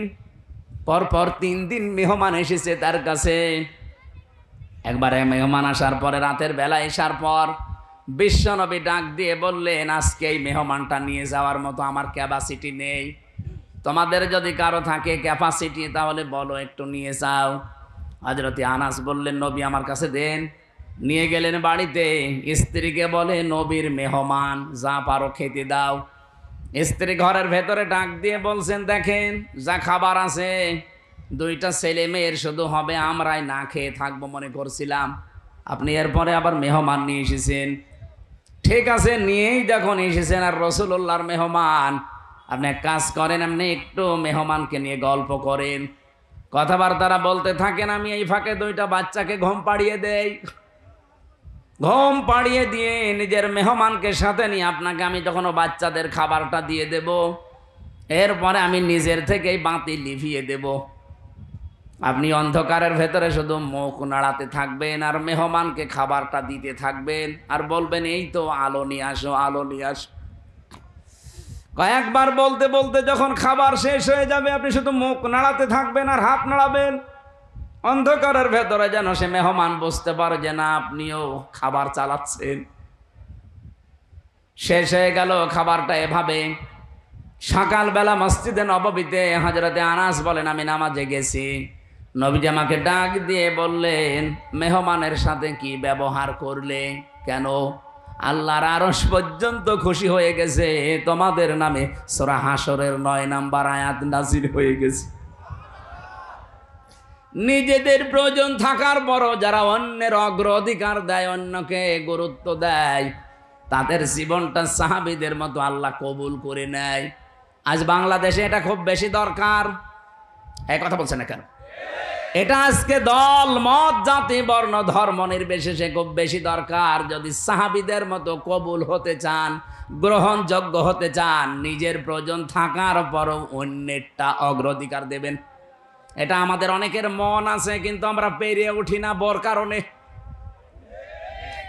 পরপর 3 দিন মেহমান এসেছে তার কাছে। একবারে মেহমান আসার পরে রাতের বেলা আসার পর বিশ্বনবী ডাক দিয়ে বললেন, আজকে এই মেহমানটা নিয়ে যাওয়ার মতো আমার ক্যাপাসিটি নেই, তোমাদের যদি কারো থাকে ক্যাপাসিটি তাহলে বলো, একটু নিয়ে যাও। হযরতে আনাস বললেন, নবী আমার কাছে দেন। নিয়ে গেলেন বাড়িতে, স্ত্রীকে বলে, নবীর মেহমান, যা পারো খেতে দাও। স্ত্রী ঘরের ভেতরে ডাক দিয়ে বলছেন, দেখেন যা খাবার আছে 2টা ছেলে মেয়ের শুধু হবে, আমরাই না খেয়ে থাকবো মনে করছিলাম, আপনি এরপরে আবার মেহমান নিয়ে এসেছেন। ঠিক আছে, নিয়েই যখন এসেছেন আর রাসূলুল্লাহর মেহমান, আপনি এক কাজ করেন, আপনি একটু মেহমানকে নিয়ে গল্প করেন, কথাবার্তারা বলতে থাকেন, আমি এই ফাঁকে 2টা বাচ্চাকে ঘুম পাড়িয়ে দেই। ঘুম পাড়িয়ে দিয়ে নিজের মেহমানকে সাথে নিয়ে আপনাকে আমি তখন বাচ্চাদের খাবারটা দিয়ে দেব, এরপরে আমি নিজের থেকেই বাতি লিভিয়ে দেব। আপনি অন্ধকারের ভেতরে শুধু মুখ নাড়াতে থাকবেন আর মেহমানকে খাবারটা দিতে থাকবেন আর বলবেন, এই তো আলো নিয়ে আসো, আলো নিয়ে আসো। কয়েকবার বলতে বলতে যখন খাবার শেষ হয়ে যাবে, আপনি শুধু মুখ নাড়াতে থাকবেন আর হাত নাড়াবেন, অন্ধকারের ভেতরে যেন সে মেহমান বুঝতে পারে যে না, আপনিও খাবার চালাচ্ছেন। শেষ হয়ে গেল খাবারটা এভাবে। সকালবেলা মসজিদে নববীতে হযরতে আনাস বলেন, আমি নামাজে গেছি, নবীজি আমাকে ডাক দিয়ে বললেন, মেহমানের সাথে কি ব্যবহার করলে, কেন? আল্লাহর আরশ পর্যন্ত খুশি হয়ে গেছে, তোমাদের নামে সূরা হাশরের 9 নম্বর আয়াত নাযিল হয়ে গেছে। নিজেদের প্রয়োজন থাকার পরও যারা অন্যের অগ্রাধিকার দেয়, অন্যকে গুরুত্ব দেয়, তাদের জীবনটা সাহাবীদের মতো আল্লাহ কবুল করে নেয়। আজ বাংলাদেশে এটা খুব বেশি দরকার। এই কথা বলছেন না কেন? এটা আজকে দল মত জাতি বর্ণ ধর্ম নির্বিশেষে খুব বেশি দরকার। যদি সাহাবীদের মতো কবুল হতে চান, গ্রহণযোগ্য হতে চান, নিজের প্রয়োজন থাকার পরও অন্যেরটা অগ্রাধিকার দেবেন। এটা আমাদের অনেকের মন আছে, কিন্তু আমরা পেরিয়ে উঠি না বড় কারণে।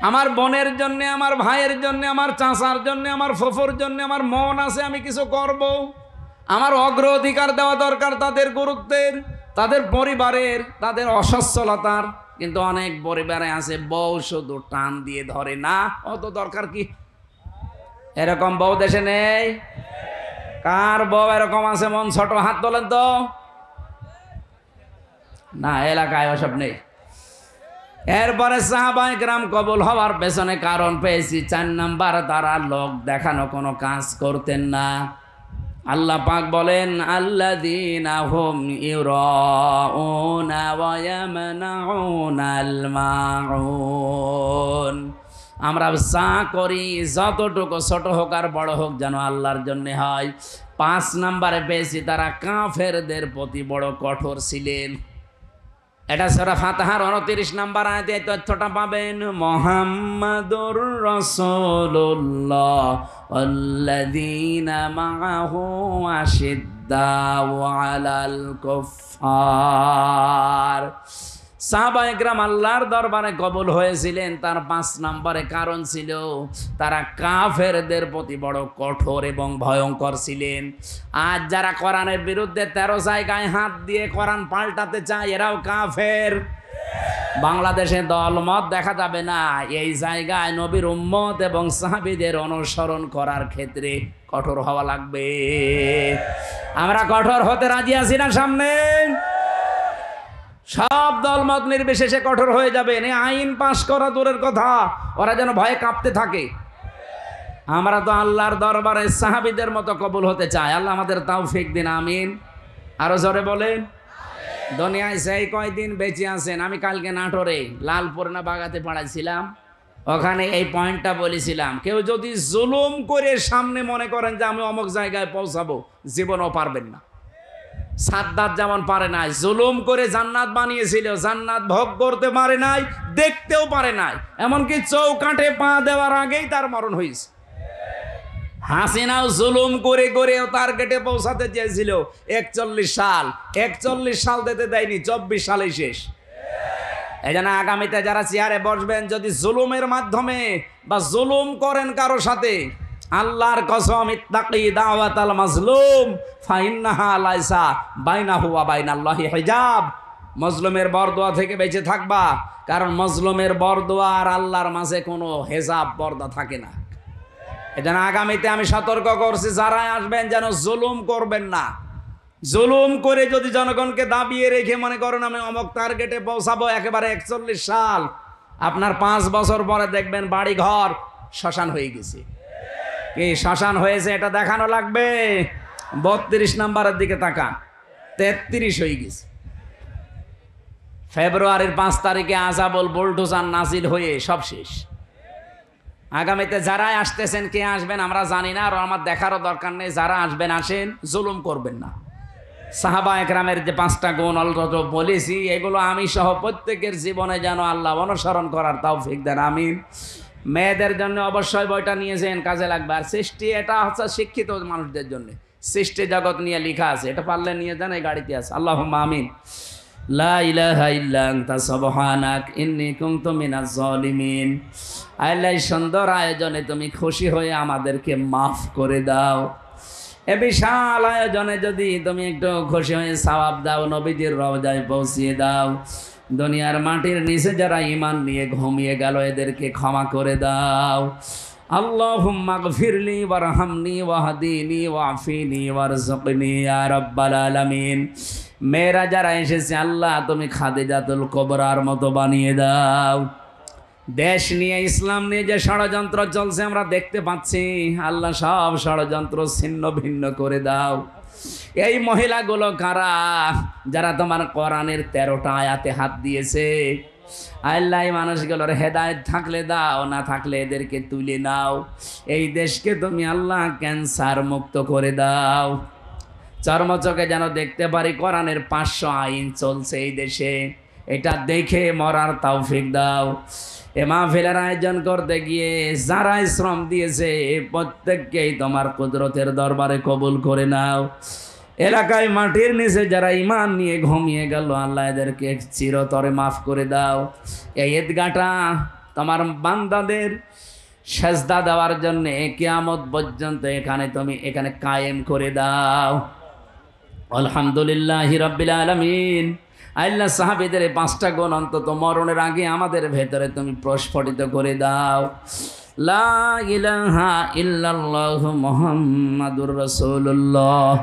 আমার বোনের জন্য, আমার ভাইয়ের জন্য, আমার চাচার জন্য, আমার ফুফুর জন্য আমার মন আছে, আমি কিছু করব, আমার অগ্রাধিকার দেওয়া দরকার তাদের গুরুত্বের, তাদের পরিবারের, তাদের অসচ্ছলতার। কিন্তু অনেক পরিবারে আছে বউ শুধু টান দিয়ে ধরে, না অত দরকার কি? এরকম বউ দেশে নেই? কার বউ এরকম আছে মন ছোট? হাত তোলেন তো। না, এলাকায় ওসব নেই। এরপরে সাহাবায়ে কেরাম কবুল হওয়ার পেছনে কারণ পেয়েছি 4 নাম্বার, তারা লোক দেখানো কোনো কাজ করতেন না। আল্লাহ পাক বলেন, আল্লাযীনা হুম ইউরাউনা ওয়া ইয়ামনাউনাল মাউন। আমরা যা করি, যতটুকু ছোট হোক আর বড় হোক, যেন আল্লাহর জন্য হয়। 5 নাম্বারে পেয়েছি তারা কাফেরদের প্রতি বড় কঠোর ছিলেন। এটা সূরা ফাতিহার 29 নাম্বার আয়াতে এই তথ্যটা পাবেন। মুহাম্মাদুর রাসূলুল্লাহ ওয়াল্লাযীনা মাআহু আশিদ্দাউ আলাল কুফফার। সাহাবায়ে কেরাম আল্লাহর দরবারে কবুল হয়েছিলেন, তার 5 নম্বরে কারণ ছিল তারা কাফেরদের প্রতি বড় কঠোর এবং ভয়ঙ্কর ছিলেন। আজ যারা কোরআনের বিরুদ্ধে 13 জায়গায় হাত দিয়ে কোরআন পাল্টাতে চায়, এরাও কাফের। বাংলাদেশে দলমত দেখা যাবে না, এই জায়গায় নবীর উম্মত এবং সাহাবীদের অনুসরণ করার ক্ষেত্রে কঠোর হওয়া লাগবে। আমরা কঠোর হতে রাজি আছি না? সামনে সব দলমত নির্বিশেষে কঠোর হয়ে যাবেন। এই আইন পাশ করা দূরের কথা, ওরা যেন ভয়ে কাঁপতে থাকে। আমরা তো আল্লাহর দরবারে সাহাবীদের মতো কবুল হতে চাই। আল্লাহ আমাদের তৌফিক দিন, আমিন। আরো জোরে বলেন। দুনিয়ায় সেই কয়দিন বেঁচে আছেন। আমি কালকে নাটোরে লালপুর না বাগাতে পড়াইছিলাম, ওখানে এই পয়েন্টটা বলেছিলাম, কেউ যদি জুলুম করে সামনে মনে করেন যে আমি অমুক জায়গায় পৌঁছাবো, জীবনও পারবেন না। সাদ্দাত যেমন পারে নাই, জুলুম করে জান্নাত বানিয়েছিল, জান্নাত ভোগ করতে পারে নাই, দেখতেও পারে নাই, এমনকি চৌকাঠে পা দেওয়ার আগেই তার মরণ হয়েছে। হাসিনাও জুলুম করে করেও টার্গেটে পৌঁছাতে চেয়েছিল 41 সাল, 41 সাল দিতে দেয়নি, 24 সালে শেষ। এই জন্য আগামীতে যারা চেয়ারে বসবেন, যদি জুলুমের মাধ্যমে বা জুলুম করেন কারো সাথে, আল্লাহর কসম, ইত্তাকি দাওয়াতাল মাজলুম ফাইন্নাহা লাইসা বাইনাহু ওয়া বাইনাল্লাহি হিজাব। মজলুমের বরদোয়া থেকে বেঁচে থাকবা, কারণ মজলুমের বরদোয়া আর আল্লাহর মাঝে কোনো হেজাব পর্দা থাকে না। এজন্য আগামীতে আমি সতর্ক করছি, যারা আসবেন যেন জুলুম করবেন না। জুলুম করে যদি জনগণকে দাবিয়ে রেখে মনে করেন আমি অমুক টার্গেটে পৌঁছাবো একেবারে 41 সাল, আপনার 5 বছর পরে দেখবেন বাড়ি ঘর শ্মশান হয়ে গেছে। কি শ্মশান হয়েছে এটা দেখানো লাগবে? 32 নম্বরের দিকে তাকান, 33 হয়ে গেছে। ফেব্রুয়ারির 5 তারিখে আযাবুল বুলডোজার নাজিল হয়ে সব শেষ। আগামীতে যারাই আসতেছেন, কে আসবেন আমরা জানি না, আর আমার দেখারও দরকার নেই। যারা আসবেন আসেন, জুলুম করবেন না। সাহাবা একরামের যে 5টা গুণ অলরেডি বলেছি, এগুলো আমি সহ প্রত্যেকের জীবনে যেন আল্লাহ অনুসরণ করার তৌফিক দেন, আমিন। মেয়েদের জন্য অবশ্যই বইটা নিয়েছেন, কাজে লাগবে। আর সৃষ্টি, এটা হচ্ছে শিক্ষিত মানুষদের জন্য, সৃষ্টি জগৎ নিয়ে লেখা আছে, এটা পারলে নিয়ে যান, এই গাড়িতে আছে। আল্লাহুম্মা আমিন। লা ইলাহা ইল্লা আনতা সুবহানাক ইন্নী কুনতু মিনাজ জালিমিন। আল্লাহ, সুন্দর আয়োজনে তুমি খুশি হয়ে আমাদেরকে মাফ করে দাও। এ বিশাল আয়োজনে যদি তুমি একটু খুশি হয়ে সওয়াব দাও, নবীজির রওজায় পৌঁছিয়ে দাও। দুনিয়ার মাটির নিচে যারা ঈমান নিয়ে ঘুমিয়ে গেল, এদেরকে ক্ষমা করে দাও। আল্লাহুম্মা গফিরলি ওয়ারহামনি ওয়াহদিনি ওয়াফিনি ওয়ারযুকনি ইয়া রাব্বাল আলামিন। মেয়েরা যারা এসেছে, আল্লাহ তুমি খাদিজাতুল কুবরার মতো বানিয়ে দাও। দেশ নিয়ে, ইসলাম নিয়ে যে ষড়যন্ত্র চলছে আমরা দেখতে পাচ্ছি, আল্লাহ সব ষড়যন্ত্র ছিন্ন ভিন্ন করে দাও। এই মহিলাগুলো কারা? যারা তোমার কোরআনের 13টা আয়াতে হাত দিয়েছে। আল্লাহ, মানুষগুলোর হেদায়েত থাকলে দাও, না থাকলে এদেরকে তুলে নাও। এই দেশকে তুমি আল্লাহ ক্যান্সার মুক্ত করে দাও। চর্মচোখে যেন দেখতে পারি কোরআনের 500 আইন চলছে এই দেশে, এটা দেখে মরার তৌফিক দাও। এ মাহফিলের আয়োজন করতে গিয়ে যারা শ্রম দিয়েছে, প্রত্যেককেই তোমার কুদরতের দরবারে কবুল করে নাও। এলাকায় মাটির নিচে যারা ঈমান নিয়ে ঘুমিয়ে গেল, আল্লাহ এদেরকে চিরতরে মাফ করে দাও। এই ঈদগাহটা তোমার বান্দাদের সেজদা দেওয়ার জন্য কিয়ামত পর্যন্ত এখানে কায়েম করে দাও। আলহামদুলিল্লাহি রাব্বিল আলামিন। আল্লাহ, সাহাবীদের 5টা গুণ অন্তত মরণের আগে আমাদের ভেতরে তুমি প্রস্ফুটিত করে দাও। লা ইলাহা ইল্লাল্লাহু মুহাম্মাদুর রাসূলুল্লাহ।